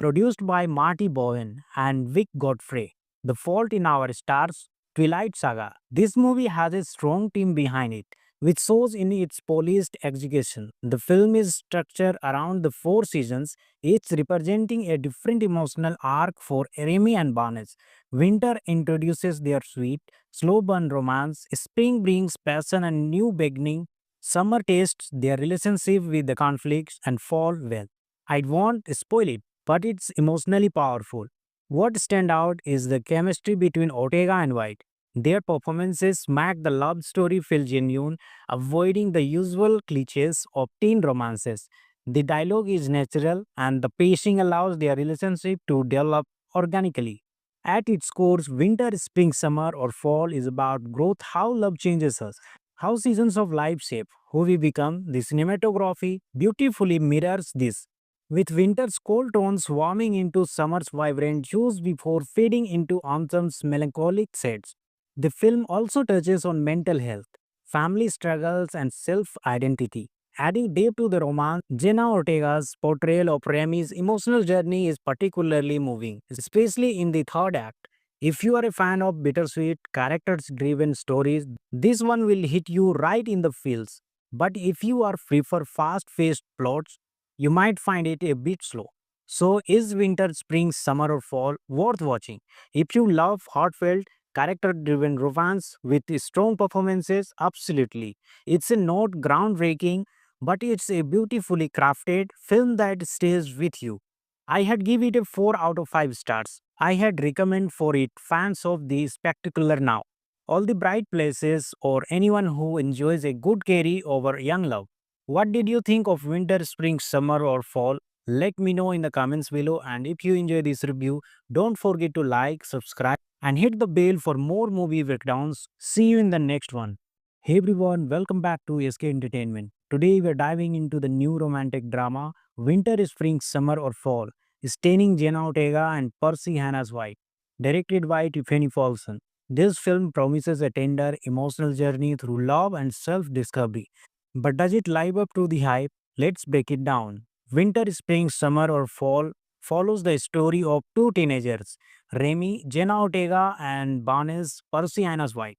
produced by Marty Bowen and Vic Godfrey. The Fault in Our Stars, Twilight Saga. This movie has a strong team behind it, which shows in its polished execution. The film is structured around the 4 seasons, each representing a different emotional arc for Remy and Barnes. Winter introduces their sweet, slow burn romance, spring brings passion and new beginning, summer tastes their relationship with the conflicts, and fall well. I won't spoil it, but it's emotionally powerful. What stand out is the chemistry between Ortega and White. Their performances make the love story feel genuine, avoiding the usual cliches of teen romances. The dialogue is natural and the pacing allows their relationship to develop organically. At its core, winter, spring, summer, or fall is about growth, how love changes us, how seasons of life shape who we become. The cinematography beautifully mirrors this, with winter's cold tones warming into summer's vibrant hues before fading into autumn's melancholic shades. The film also touches on mental health, family struggles, and self identity. Adding depth to the romance, Jenna Ortega's portrayal of Remy's emotional journey is particularly moving, especially in the third act. If you are a fan of bittersweet, characters driven stories, this one will hit you right in the feels. But if you are free for fast paced plots, you might find it a bit slow. So, is winter, spring, summer, or fall worth watching? If you love heartfelt, character driven romance with strong performances, absolutely. It's a not groundbreaking, but it's a beautifully crafted film that stays with you. I had give it a 4 out of 5 stars. I had recommend for it fans of the spectacular now. All the bright places or anyone who enjoys a good carry over young love. What did you think of winter, spring, summer or fall? Let me know in the comments below, and if you enjoy this review, don't forget to like, subscribe and hit the bell for more movie breakdowns. See you in the next one. Hey everyone, welcome back to SK Entertainment. Today we're diving into the new romantic drama Winter, Spring, Summer or Fall, starring Jenna Ortega and Percy Hannah's White, directed by Tiffany Paulson. This film promises a tender, emotional journey through love and self-discovery. But does it live up to the hype? Let's break it down. Winter, Spring, Summer or Fall follows the story of two teenagers, Remy, Jenna Ortega, and Barnes, Percy Hannah's White,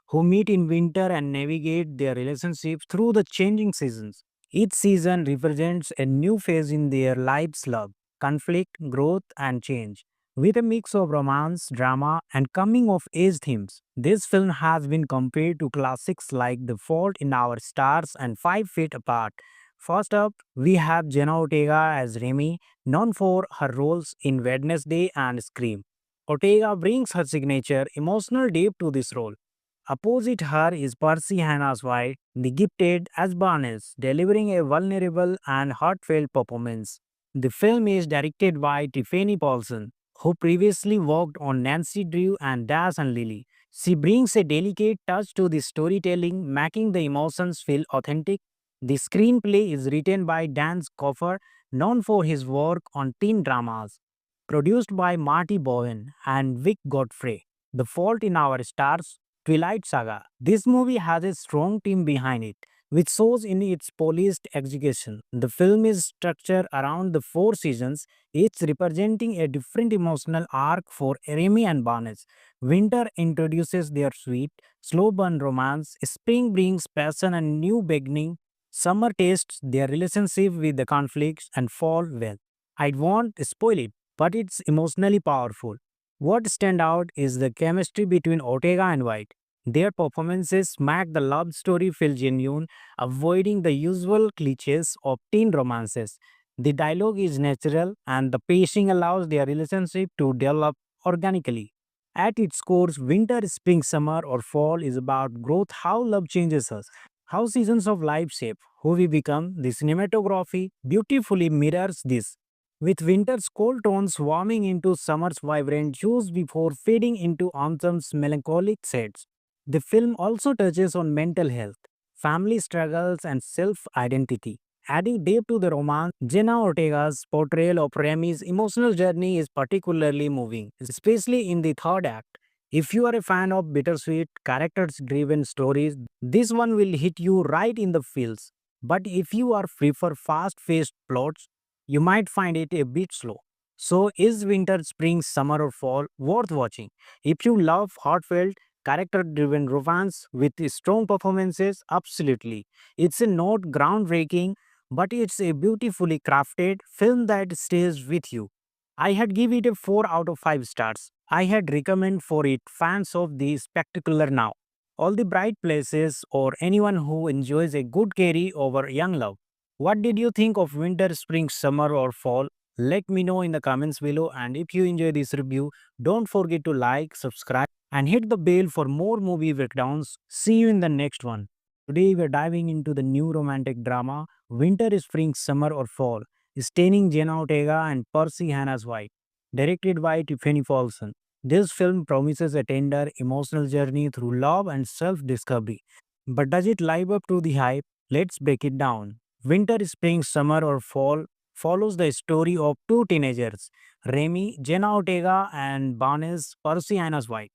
who meet in winter and navigate their relationships through the changing seasons. Each season represents a new phase in their lives love, conflict, growth, and change. With a mix of romance, drama, and coming of age themes, this film has been compared to classics like The Fault in Our Stars and 5 Feet Apart. First up, we have Jenna Ortega as Remy, known for her roles in Wednesday and Scream. Ortega brings her signature emotional depth to this role. Opposite her is Percy Hannah's White, the gifted as Barnes, delivering a vulnerable and heartfelt performance. The film is directed by Tiffany Paulson, who previously worked on Nancy Drew and Dash and Lily. She brings a delicate touch to the storytelling, making the emotions feel authentic. The screenplay is written by Dan Coffer, known for his work on teen dramas. Produced by Marty Bowen and Vic Godfrey. The Fault in Our Stars, Twilight Saga. This movie has a strong team behind it, which shows in its polished execution. The film is structured around the 4 seasons, each representing a different emotional arc for Remy and Barnes. Winter introduces their sweet, slow burn romance, spring brings passion and new beginning, summer tastes their relationship with the conflicts, and fall well. I won't spoil it, but it's emotionally powerful. What stand out is the chemistry between Ortega and White. Their performances make the love story feel genuine, avoiding the usual cliches of teen romances. The dialogue is natural and the pacing allows their relationship to develop organically. At its core, winter, spring, summer, or fall is about growth, how love changes us, how seasons of life shape who we become. The cinematography beautifully mirrors this, with winter's cold tones warming into summer's vibrant hues before fading into autumn's melancholic shades. The film also touches on mental health, family struggles, and self identity. Adding depth to the romance, Jenna Ortega's portrayal of Remy's emotional journey is particularly moving, especially in the third act. If you are a fan of bittersweet, characters driven stories, this one will hit you right in the feels. But if you are free for fast paced plots, you might find it a bit slow. So, is winter, spring, summer, or fall worth watching? If you love heartfelt, character driven romance with strong performances, absolutely. It's a not groundbreaking, but it's a beautifully crafted film that stays with you. I had give it a 4 out of 5 stars. I had recommend for it fans of the spectacular now, all the bright places, or anyone who enjoys a good carry over young love. What did you think of winter, spring, summer, or fall? Let me know in the comments below, and if you enjoy this review, don't forget to like, subscribe, and hit the bell for more movie breakdowns. See you in the next one. Today we're diving into the new romantic drama Winter, Spring, Summer, or Fall, starring Jenna Ortega and Percy Hannah's White, directed by Tiffany Paulson. This film promises a tender, emotional journey through love and self-discovery. But does it live up to the hype? Let's break it down. Winter, Spring, Summer, or Fall follows the story of two teenagers, Remy, Jenna Ortega, and Barnes, Percy Hannah's White,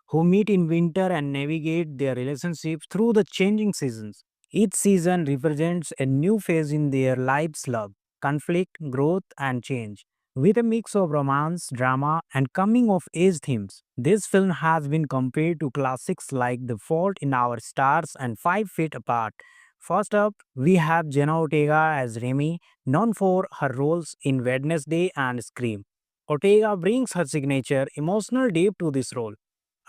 who meet in winter and navigate their relationships through the changing seasons. Each season represents a new phase in their lives love, conflict, growth, and change. With a mix of romance, drama, and coming of age themes, this film has been compared to classics like The Fault in Our Stars and 5 Feet Apart. First up, we have Jenna Ortega as Remy, known for her roles in Wednesday and Scream. Ortega brings her signature emotional depth to this role.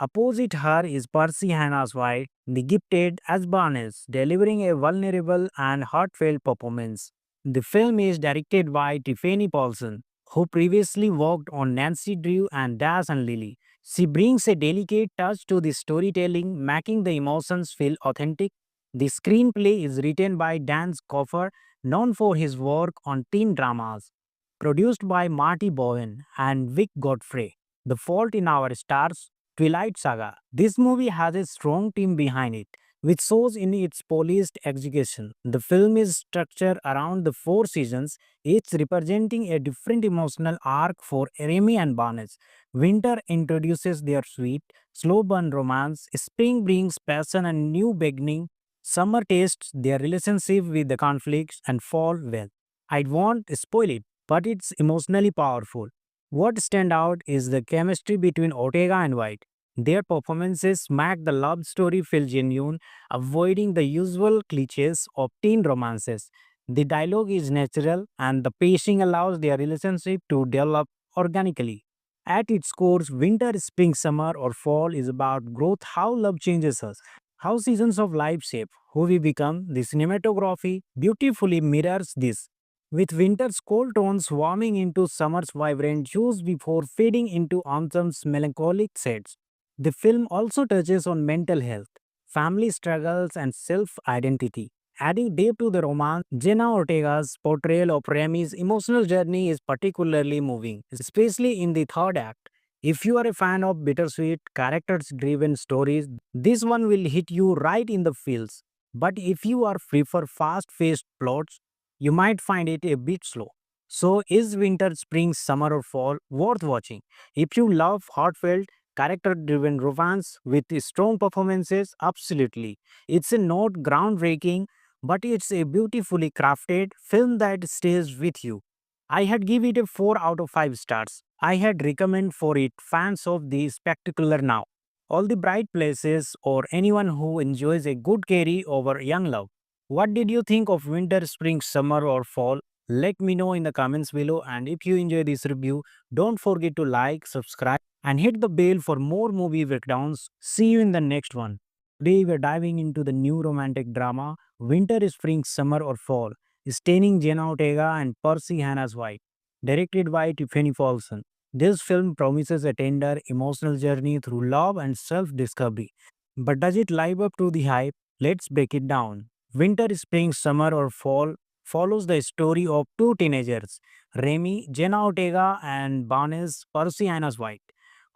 Opposite her is Percy Hannah's White, the gifted as Barnes, delivering a vulnerable and heartfelt performance. The film is directed by Tiffany Paulson, who previously worked on Nancy Drew and Dash and Lily. She brings a delicate touch to the storytelling, making the emotions feel authentic. The screenplay is written by Dan Coffer, known for his work on teen dramas. Produced by Marty Bowen and Vic Godfrey. The Fault in Our Stars, Twilight Saga. This movie has a strong team behind it, which shows in its polished execution. The film is structured around the 4 seasons, each representing a different emotional arc for Remy and Barnes. Winter introduces their sweet, slow burn romance, spring brings passion and new beginning, summer tastes their relationship with the conflicts, and fall well. I won't spoil it, but it's emotionally powerful. What stand out is the chemistry between Ortega and White. Their performances make the love story feel genuine, avoiding the usual cliches of teen romances. The dialogue is natural, and the pacing allows their relationship to develop organically. At its core, winter, spring, summer, or fall is about growth, how love changes us, how seasons of life shape who we become. The cinematography beautifully mirrors this, with winter's cold tones warming into summer's vibrant hues before fading into autumn's melancholic shades. The film also touches on mental health, family struggles, and self identity. Adding depth to the romance, Jenna Ortega's portrayal of Remy's emotional journey is particularly moving, especially in the third act. If you are a fan of bittersweet, characters driven stories, this one will hit you right in the feels. But if you are free for fast paced plots, you might find it a bit slow. So, is winter, spring, summer, or fall worth watching? If you love heartfelt, character driven romance with strong performances, absolutely. It's a not groundbreaking, but it's a beautifully crafted film that stays with you. I had give it a 4 out of 5 stars. I had recommend for it fans of the spectacular now. All the bright places or anyone who enjoys a good carry over young love. What did you think of winter, spring, summer or fall? Let me know in the comments below, and if you enjoy this review, don't forget to like, subscribe and hit the bell for more movie breakdowns. See you in the next one. Today we're diving into the new romantic drama Winter, Spring, Summer or Fall, starring Jenna Ortega and Percy Hannah's White, directed by Tiffany Paulson. This film promises a tender, emotional journey through love and self-discovery. But does it live up to the hype? Let's break it down. Winter, Spring, Summer or Fall follows the story of two teenagers, Remy, Jenna Ortega and Barnes, Percy Hannah's White,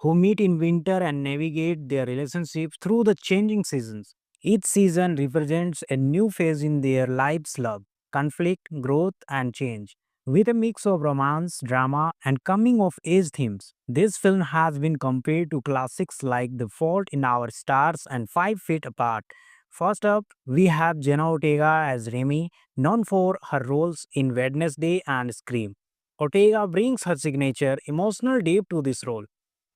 who meet in winter and navigate their relationships through the changing seasons. Each season represents a new phase in their lives love, conflict, growth, and change. With a mix of romance, drama, and coming of age themes, this film has been compared to classics like The Fault in Our Stars and 5 Feet Apart. First up, we have Jenna Ortega as Remy, known for her roles in Wednesday and Scream. Ortega brings her signature emotional depth to this role.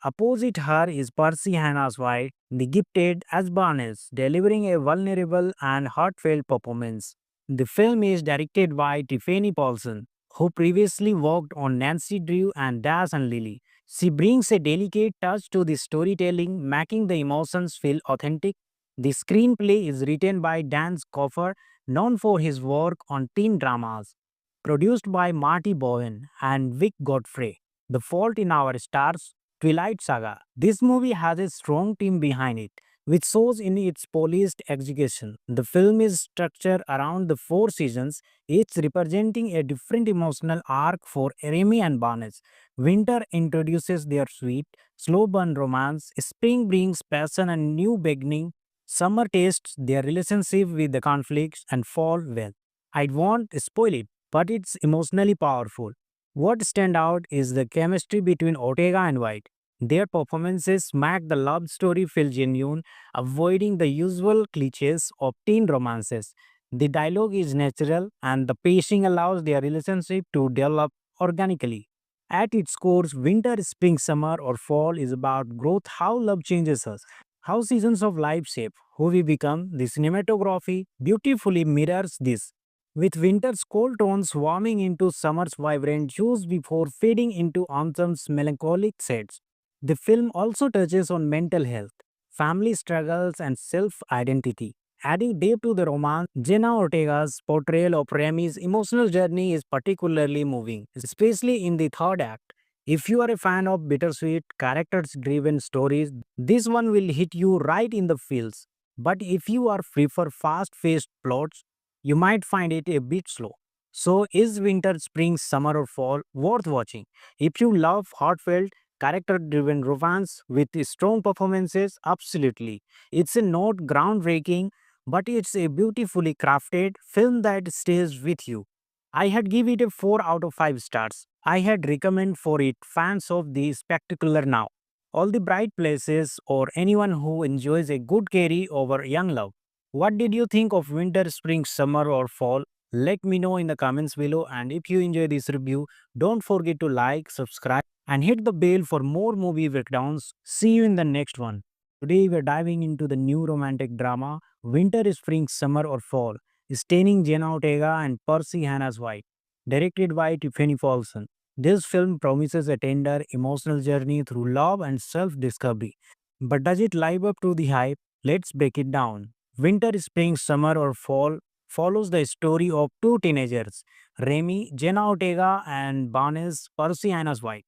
Opposite her is Percy Hannah's White, the gifted as Barnes, delivering a vulnerable and heartfelt performance. The film is directed by Tiffany Paulson, who previously worked on Nancy Drew and Dash and Lily. She brings a delicate touch to the storytelling, making the emotions feel authentic. The screenplay is written by Dan Coffer, known for his work on teen dramas, produced by Marty Bowen and Vic Godfrey. The Fault in Our Stars, Twilight Saga. This movie has a strong team behind it, which shows in its polished execution. The film is structured around the 4 seasons, each representing a different emotional arc for Remy and Barnes. Winter introduces their sweet, slow burn romance, spring brings passion and new beginning, summer tastes their relationship with the conflicts, and fall well. I won't spoil it, but it's emotionally powerful. What stand out is the chemistry between Ortega and White. Their performances make the love story feel genuine, avoiding the usual cliches of teen romances. The dialogue is natural, and the pacing allows their relationship to develop organically. At its core, winter, spring, summer, or fall is about growth, how love changes us, how seasons of life shape who we become. The cinematography beautifully mirrors this, with winter's cold tones warming into summer's vibrant hues before fading into autumn's melancholic shades. The film also touches on mental health, family struggles, and self identity. Adding depth to the romance, Jenna Ortega's portrayal of Remy's emotional journey is particularly moving, especially in the third act. If you are a fan of bittersweet, characters driven stories, this one will hit you right in the feels. But if you are free for fast paced plots, you might find it a bit slow. So, is winter, spring, summer, or fall worth watching? If you love heartfelt, character driven romance with strong performances, absolutely. It's a not groundbreaking, but it's a beautifully crafted film that stays with you. I had give it a 4 out of 5 stars. I had recommend for it fans of the spectacular now. All the bright places or anyone who enjoys a good carry over young love. What did you think of winter, spring, summer or fall? Let me know in the comments below, and if you enjoy this review, don't forget to like, subscribe and hit the bell for more movie breakdowns. See you in the next one. Today we're diving into the new romantic drama Winter is Spring, Summer or Fall, starring Jenna Ortega and Percy Hannah's White, directed by Tiffany Paulson. This film promises a tender, emotional journey through love and self-discovery. But does it live up to the hype? Let's break it down. Winter is Spring, Summer or Fall follows the story of two teenagers, Remy, Jenna Ortega and Barnes, Percy Hannah's White,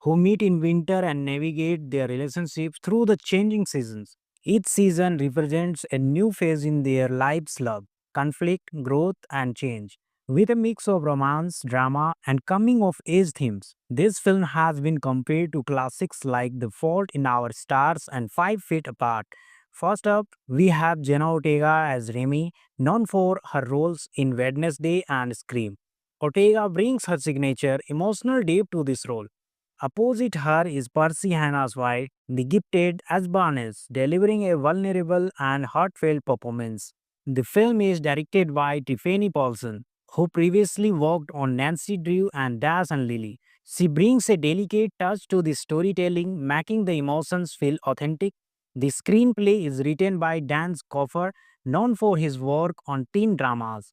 who meet in winter and navigate their relationships through the changing seasons. Each season represents a new phase in their lives love, conflict, growth, and change. With a mix of romance, drama, and coming of age themes, this film has been compared to classics like The Fault in Our Stars and 5 Feet Apart. First up, we have Jenna Ortega as Remy, known for her roles in Wednesday and Scream. Ortega brings her signature emotional depth to this role. Opposite her is Percy Hannah's White, the gifted as Barnes, delivering a vulnerable and heartfelt performance. The film is directed by Tiffany Paulson, who previously worked on Nancy Drew and Dash and Lily. She brings a delicate touch to the storytelling, making the emotions feel authentic. The screenplay is written by Dan Coffer, known for his work on teen dramas.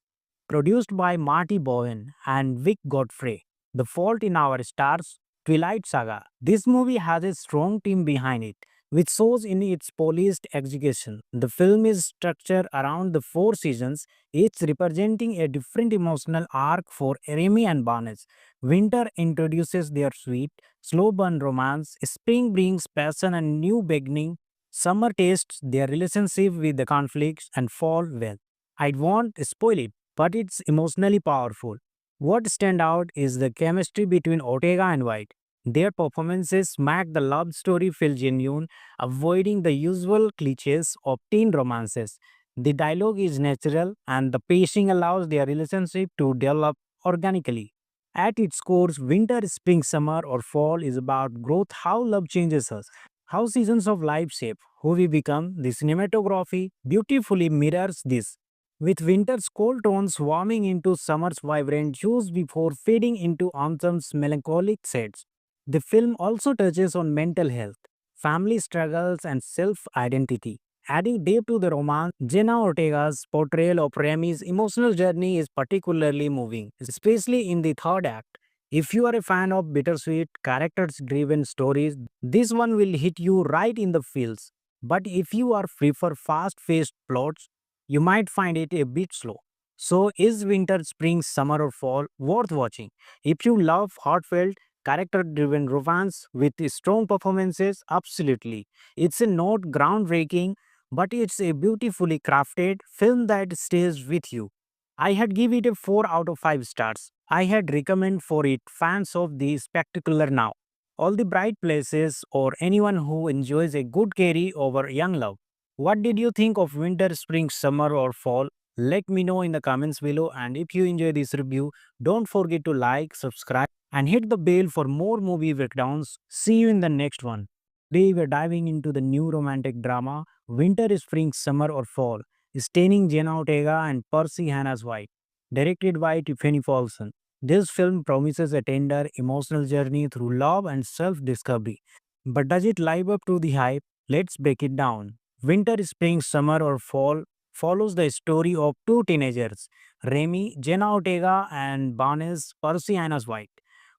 Produced by Marty Bowen and Vic Godfrey. The Fault in Our Stars, Twilight Saga. This movie has a strong team behind it, which shows in its polished execution. The film is structured around the 4 seasons, each representing a different emotional arc for Remy and Barnes. Winter introduces their sweet, slow burn romance, spring brings passion and new beginning, summer tastes their relationship with the conflicts, and fall well. I won't spoil it, but it's emotionally powerful. What stand out is the chemistry between Ortega and White. Their performances make the love story feel genuine, avoiding the usual cliches of teen romances. The dialogue is natural and the pacing allows their relationship to develop organically. At its core, winter, spring, summer, or fall is about growth, how love changes us, how seasons of life shape who we become. The cinematography beautifully mirrors this, with winter's cold tones warming into summer's vibrant hues before fading into autumn's melancholic shades. The film also touches on mental health, family struggles, and self identity. Adding depth to the romance, Jenna Ortega's portrayal of Remy's emotional journey is particularly moving, especially in the third act. If you are a fan of bittersweet, characters driven stories, this one will hit you right in the feels. But if you are free for fast paced plots, you might find it a bit slow. So, is winter, spring, summer, or fall worth watching? If you love heartfelt, character driven romance with strong performances, absolutely. It's a not groundbreaking, but it's a beautifully crafted film that stays with you. I had give it a 4 out of 5 stars. I had recommend for it fans of the spectacular now, all the bright places, or anyone who enjoys a good carry over young love. What did you think of winter, spring, summer, or fall? Let me know in the comments below. And if you enjoy this review, don't forget to like, subscribe, and hit the bell for more movie breakdowns. See you in the next one. Today we're diving into the new romantic drama Winter is Spring, Summer or Fall, starring Jenna Ortega and Percy Hannah's White, directed by Tiffany Paulson. This film promises a tender, emotional journey through love and self-discovery. But does it live up to the hype? Let's break it down. Winter, Spring, Summer or Fall follows the story of two teenagers, Remy, Jenna Ortega and Barnes, Percy Hannah's White,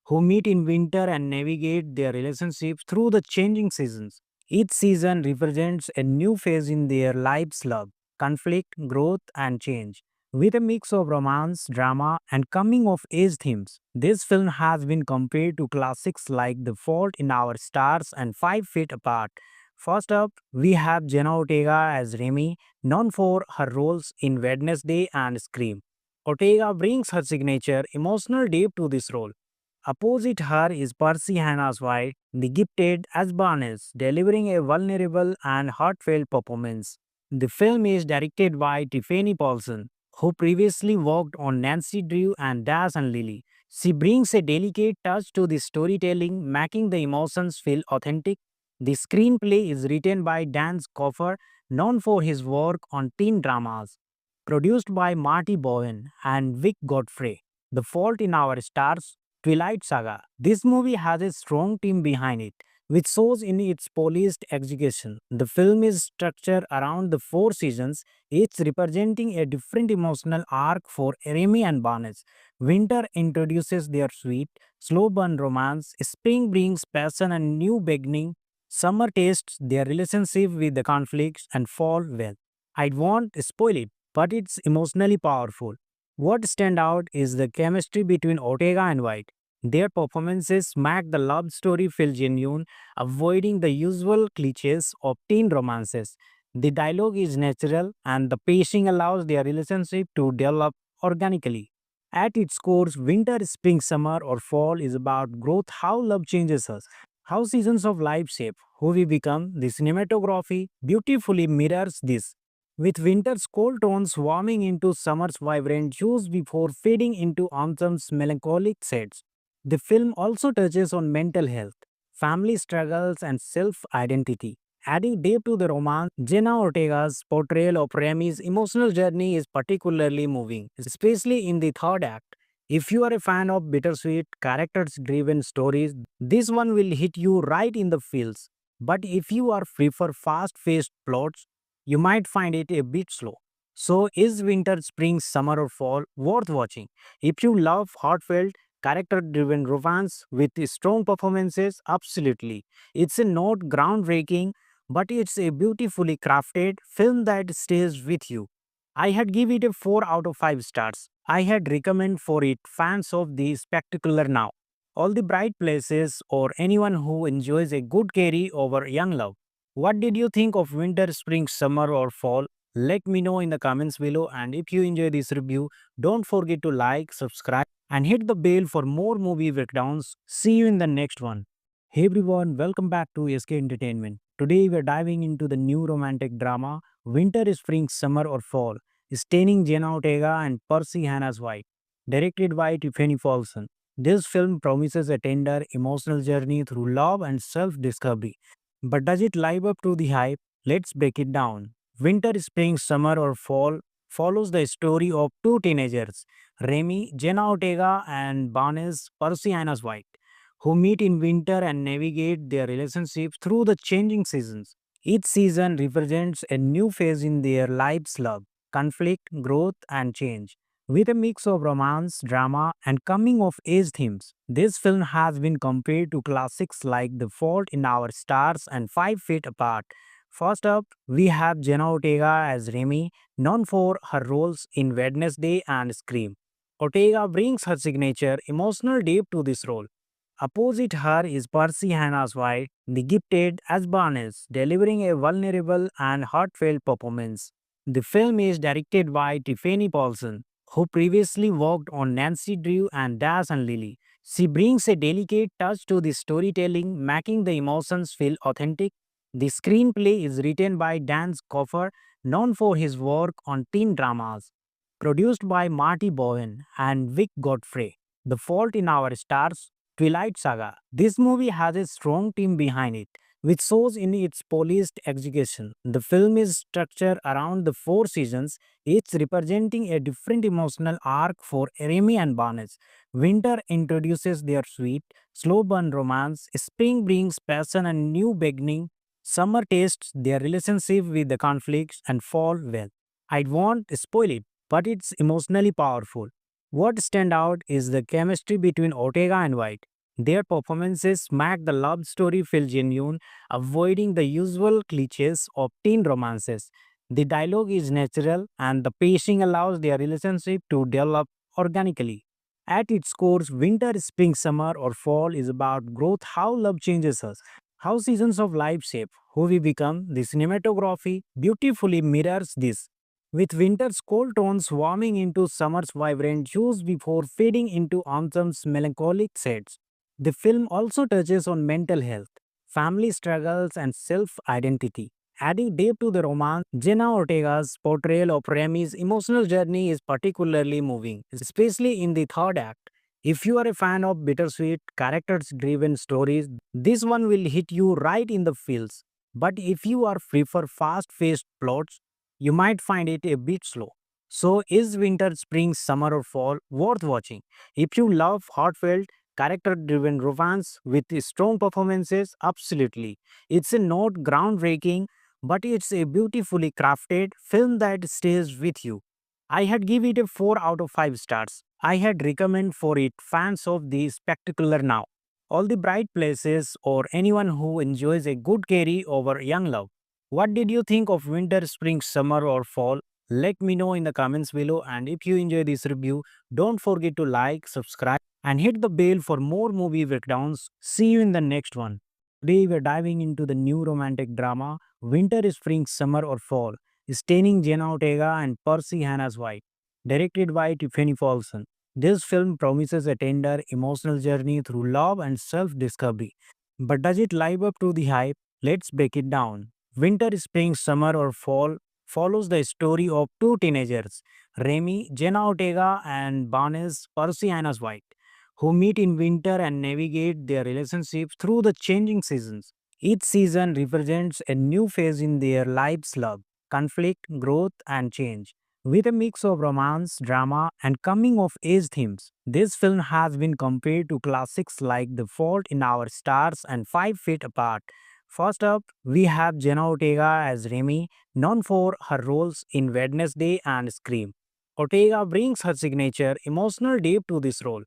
who meet in winter and navigate their relationships through the changing seasons. Each season represents a new phase in their lives love, conflict, growth, and change. With a mix of romance, drama, and coming of age themes, this film has been compared to classics like The Fault in Our Stars and 5 Feet Apart. First up, we have Jenna Ortega as Remy, known for her roles in Wednesday and Scream. Ortega brings her signature emotional depth to this role. Opposite her is Percy Hannah's White, the gifted as Barnes, delivering a vulnerable and heartfelt performance. The film is directed by Tiffany Paulson, who previously worked on Nancy Drew and Dash and Lily. She brings a delicate touch to the storytelling, making the emotions feel authentic. The screenplay is written by Dan Coffer, known for his work on teen dramas. Produced by Marty Bowen and Vic Godfrey. The Fault in Our Stars, Twilight Saga. This movie has a strong team behind it, which shows in its polished execution. The film is structured around the four seasons, each representing a different emotional arc for Remy and Barnes. Winter introduces their sweet, slow burn romance, spring brings passion and new beginning, summer tastes their relationship with the conflicts, and fall well. I won't spoil it, but it's emotionally powerful. What stand out is the chemistry between Ortega and White. Their performances make the love story feel genuine, avoiding the usual cliches of teen romances. The dialogue is natural, and the pacing allows their relationship to develop organically. At its core, winter, spring, summer, or fall is about growth, how love changes us, how seasons of life shape who we become. The cinematography beautifully mirrors this, with winter's cold tones warming into summer's vibrant hues before fading into autumn's melancholic shades. The film also touches on mental health, family struggles, and self identity. Adding depth to the romance, Jenna Ortega's portrayal of Remy's emotional journey is particularly moving, especially in the third act. If you are a fan of bittersweet, characters driven stories, this one will hit you right in the feels. But if you are free for fast paced plots, you might find it a bit slow. So, is winter, spring, summer, or fall worth watching? If you love heartfelt, character driven romance with strong performances, absolutely. It's a not groundbreaking, but it's a beautifully crafted film that stays with you. I had give it a 4 out of 5 stars. I had recommend for it fans of the spectacular now, all the bright places, or anyone who enjoys a good carry over young love. What did you think of winter, spring, summer, or fall? Let me know in the comments below, and if you enjoy this review, don't forget to like, subscribe, and hit the bell for more movie breakdowns. See you in the next one. Hey everyone, welcome back to SK Entertainment. Today we're diving into the new romantic drama Winter, Spring, Summer, or Fall, starring Jenna Ortega and Percy Hannah's White, directed by Tiffany Paulson. This film promises a tender, emotional journey through love and self-discovery. But does it live up to the hype? Let's break it down. Winter, Spring, Summer, or Fall follows the story of two teenagers, Remy, Jenna Ortega, and Barnes, Percy Hannah's White, who meet in winter and navigate their relationship through the changing seasons. Each season represents a new phase in their lives love, conflict, growth, and change. With a mix of romance, drama, and coming of age themes, this film has been compared to classics like The Fault in Our Stars and 5 Feet Apart. First up, we have Jenna Ortega as Remy, known for her roles in Wednesday and Scream. Ortega brings her signature emotional depth to this role. Opposite her is Percy Hannah's White, the gifted as Barnes, delivering a vulnerable and heartfelt performance. The film is directed by Tiffany Paulson, who previously worked on Nancy Drew and Dash and Lily. She brings a delicate touch to the storytelling, making the emotions feel authentic. The screenplay is written by Dan Coffer, known for his work on teen dramas. Produced by Marty Bowen and Vic Godfrey. The Fault in Our Stars, Twilight Saga. This movie has a strong team behind it, which shows in its polished execution. The film is structured around the four seasons, each representing a different emotional arc for Remy and Barnes. Winter introduces their sweet, slow burn romance, spring brings passion and new beginning, summer tastes their relationship with the conflicts, and fall well. I won't spoil it, but it's emotionally powerful. What stand out is the chemistry between Ortega and White. Their performances make the love story feel genuine, avoiding the usual cliches of teen romances. The dialogue is natural, and the pacing allows their relationship to develop organically. At its core, winter, spring, summer, or fall is about growth, how love changes us, how seasons of life shape who we become. The cinematography beautifully mirrors this, with winter's cold tones warming into summer's vibrant hues before fading into autumn's melancholic shades. The film also touches on mental health, family struggles, and self identity. Adding depth to the romance, Jenna Ortega's portrayal of Remy's emotional journey is particularly moving, especially in the third act. If you are a fan of bittersweet, characters driven stories, this one will hit you right in the feels. But if you are free for fast paced plots, you might find it a bit slow. So, is winter, spring, summer, or fall worth watching? If you love heartfelt, character-driven romance with strong performances. Absolutely. It's a not groundbreaking, but it's a beautifully crafted film that stays with you. I had give it a 4 out of 5 stars. I had recommend for it fans of the spectacular now. All the bright places or anyone who enjoys a good carry over young love. What did you think of winter, spring, summer or fall? Let me know in the comments below, and if you enjoy this review, don't forget to like, subscribe and hit the bell for more movie breakdowns. See you in the next one. Today we're diving into the new romantic drama Winter, Spring, Summer or Fall, starring Jenna Ortega and Percy Hannah's White, directed by Tiffany Paulson. This film promises a tender, emotional journey through love and self-discovery. But does it live up to the hype? Let's break it down. Winter, Spring, Summer or Fall follows the story of two teenagers, Remy, Jenna Ortega and Barnes, Percy Hannah's White, who meet in winter and navigate their relationships through the changing seasons. Each season represents a new phase in their lives love, conflict, growth, and change. With a mix of romance, drama, and coming of age themes, this film has been compared to classics like The Fault in Our Stars and 5 Feet Apart. First up, we have Jenna Ortega as Remy, known for her roles in Wednesday and Scream. Ortega brings her signature emotional depth to this role.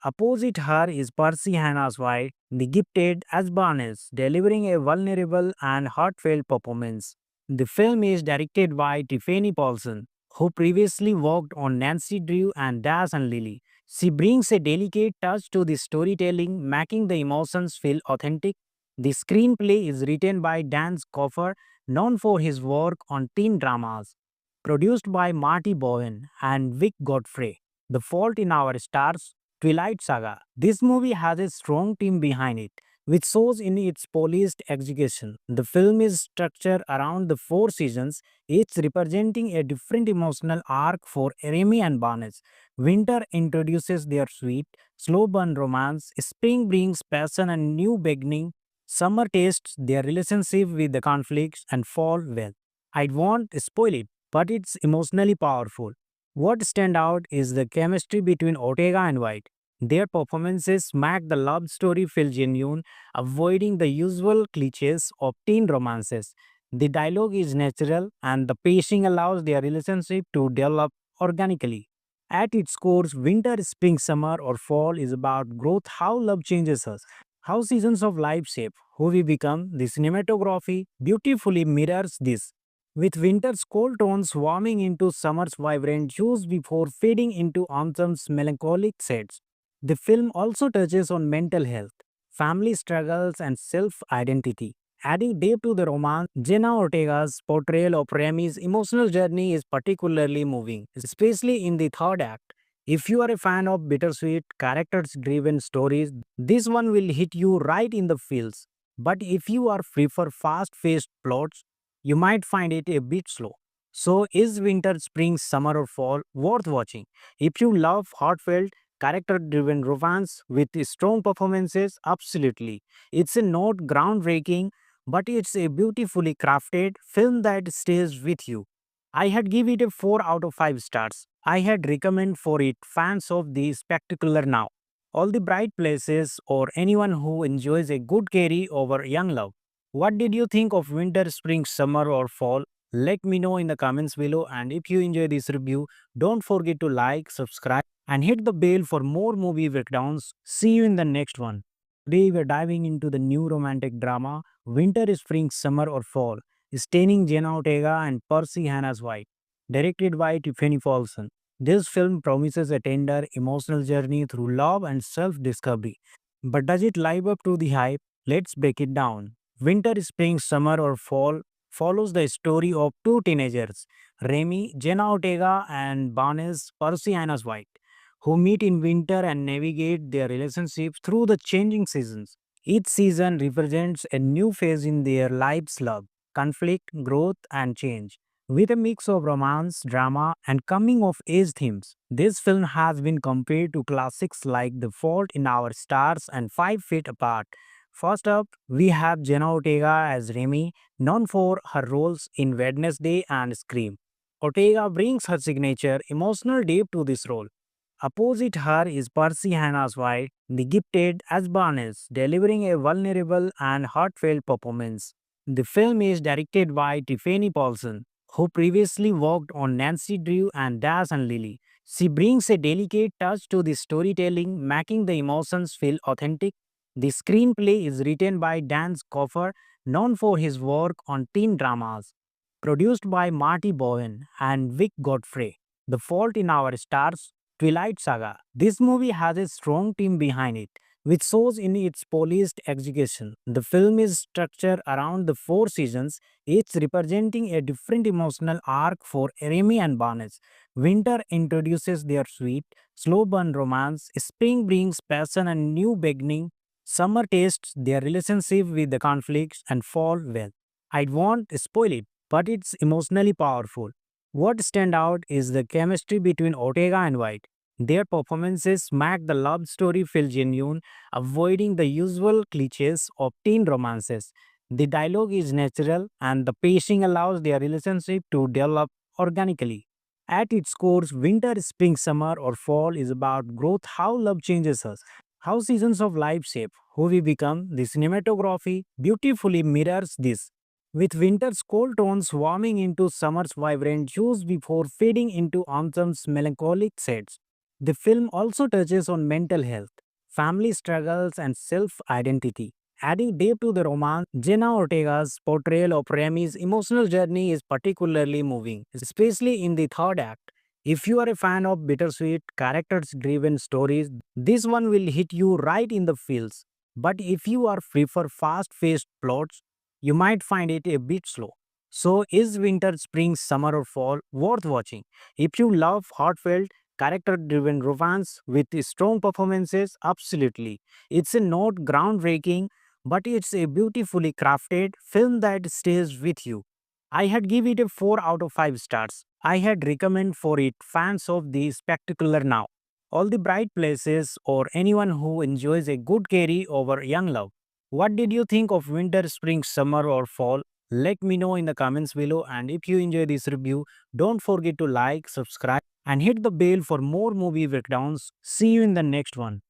Opposite her is Percy Hannah's White, the gifted as Barnes, delivering a vulnerable and heartfelt performance. The film is directed by Tiffany Paulson, who previously worked on Nancy Drew and Dash and Lily. She brings a delicate touch to the storytelling, making the emotions feel authentic. The screenplay is written by Dan Coffer, known for his work on teen dramas, produced by Marty Bowen and Vic Godfrey. The Fault in Our Stars, Twilight Saga. This movie has a strong team behind it, which shows in its polished execution. The film is structured around the 4 seasons, each representing a different emotional arc for Remy and Barnes. Winter introduces their sweet, slow burn romance, spring brings passion and new beginning, summer tests their relationship with the conflicts, and fall, well, I won't spoil it, but it's emotionally powerful. What stand out is the chemistry between Ortega and White. Their performances make the love story feel genuine, avoiding the usual cliches of teen romances. The dialogue is natural and the pacing allows their relationship to develop organically. At its core, winter, spring, summer, or fall is about growth, how love changes us, how seasons of life shape who we become. The cinematography beautifully mirrors this, with winter's cold tones warming into summer's vibrant hues before fading into autumn's melancholic shades. The film also touches on mental health, family struggles, and self identity. Adding depth to the romance, Jenna Ortega's portrayal of Remy's emotional journey is particularly moving, especially in the third act. If you are a fan of bittersweet, characters driven stories, this one will hit you right in the feels. But if you are prefer fast paced plots, you might find it a bit slow. So, is winter, spring, summer, or fall worth watching? If you love heartfelt, character driven romance with strong performances, absolutely. It's a not groundbreaking, but it's a beautifully crafted film that stays with you. I had give it a 4 out of 5 stars. I had recommend for it fans of the spectacular now. All the bright places or anyone who enjoys a good carry over young love. What did you think of winter, spring, summer or fall? Let me know in the comments below, and if you enjoy this review, don't forget to like, subscribe and hit the bell for more movie breakdowns. See you in the next one. Today we're diving into the new romantic drama Winter, Spring, Summer or Fall, starring Jenna Ortega and Percy Hannah's White, directed by Tiffany Paulson. This film promises a tender, emotional journey through love and self-discovery. But does it live up to the hype? Let's break it down. Winter, Spring, Summer or Fall follows the story of two teenagers, Remy, Jenna Ortega and Barnes, Percy Hannah's White, who meet in winter and navigate their relationships through the changing seasons. Each season represents a new phase in their lives love, conflict, growth, and change. With a mix of romance, drama, and coming of age themes, this film has been compared to classics like The Fault in Our Stars and 5 Feet Apart. First up, we have Jenna Ortega as Remy, known for her roles in Wednesday and Scream. Ortega brings her signature emotional depth to this role. Opposite her is Percy Hannah's White, the gifted as Barnes, delivering a vulnerable and heartfelt performance. The film is directed by Tiffany Paulson, who previously worked on Nancy Drew and Dash and Lily. She brings a delicate touch to the storytelling, making the emotions feel authentic. The screenplay is written by Dan Coffer, known for his work on teen dramas, produced by Marty Bowen and Vic Godfrey. The Fault in Our Stars, Twilight Saga. This movie has a strong team behind it, which shows in its polished execution. The film is structured around the four seasons, each representing a different emotional arc for Remy and Barnes. Winter introduces their sweet, slow burn romance, spring brings passion and new beginning, summer tastes their relationship with the conflicts, and fall, well, I won't spoil it, but it's emotionally powerful. What stand out is the chemistry between Ortega and White. Their performances make the love story feel genuine, avoiding the usual cliches of teen romances. The dialogue is natural, and the pacing allows their relationship to develop organically. At its core, winter, spring, summer, or fall is about growth, how love changes us, how seasons of life shape who we become. The cinematography beautifully mirrors this, with winter's cold tones warming into summer's vibrant hues before fading into autumn's melancholic shades. The film also touches on mental health, family struggles, and self identity. Adding depth to the romance, Jenna Ortega's portrayal of Remy's emotional journey is particularly moving, especially in the third act. If you are a fan of bittersweet, characters driven stories, this one will hit you right in the feels. But if you are prefer fast paced plots, you might find it a bit slow. So, is winter, spring, summer, or fall worth watching? If you love heartfelt, character driven romance with strong performances, absolutely. It's a not groundbreaking, but it's a beautifully crafted film that stays with you. I had give it a 4 out of 5 stars. I had recommend for it fans of the spectacular now, all the bright places, or anyone who enjoys a good carry over young love. What did you think of winter, spring, summer, or fall? Let me know in the comments below, and if you enjoy this review, don't forget to like, subscribe, and hit the bell for more movie breakdowns. See you in the next one.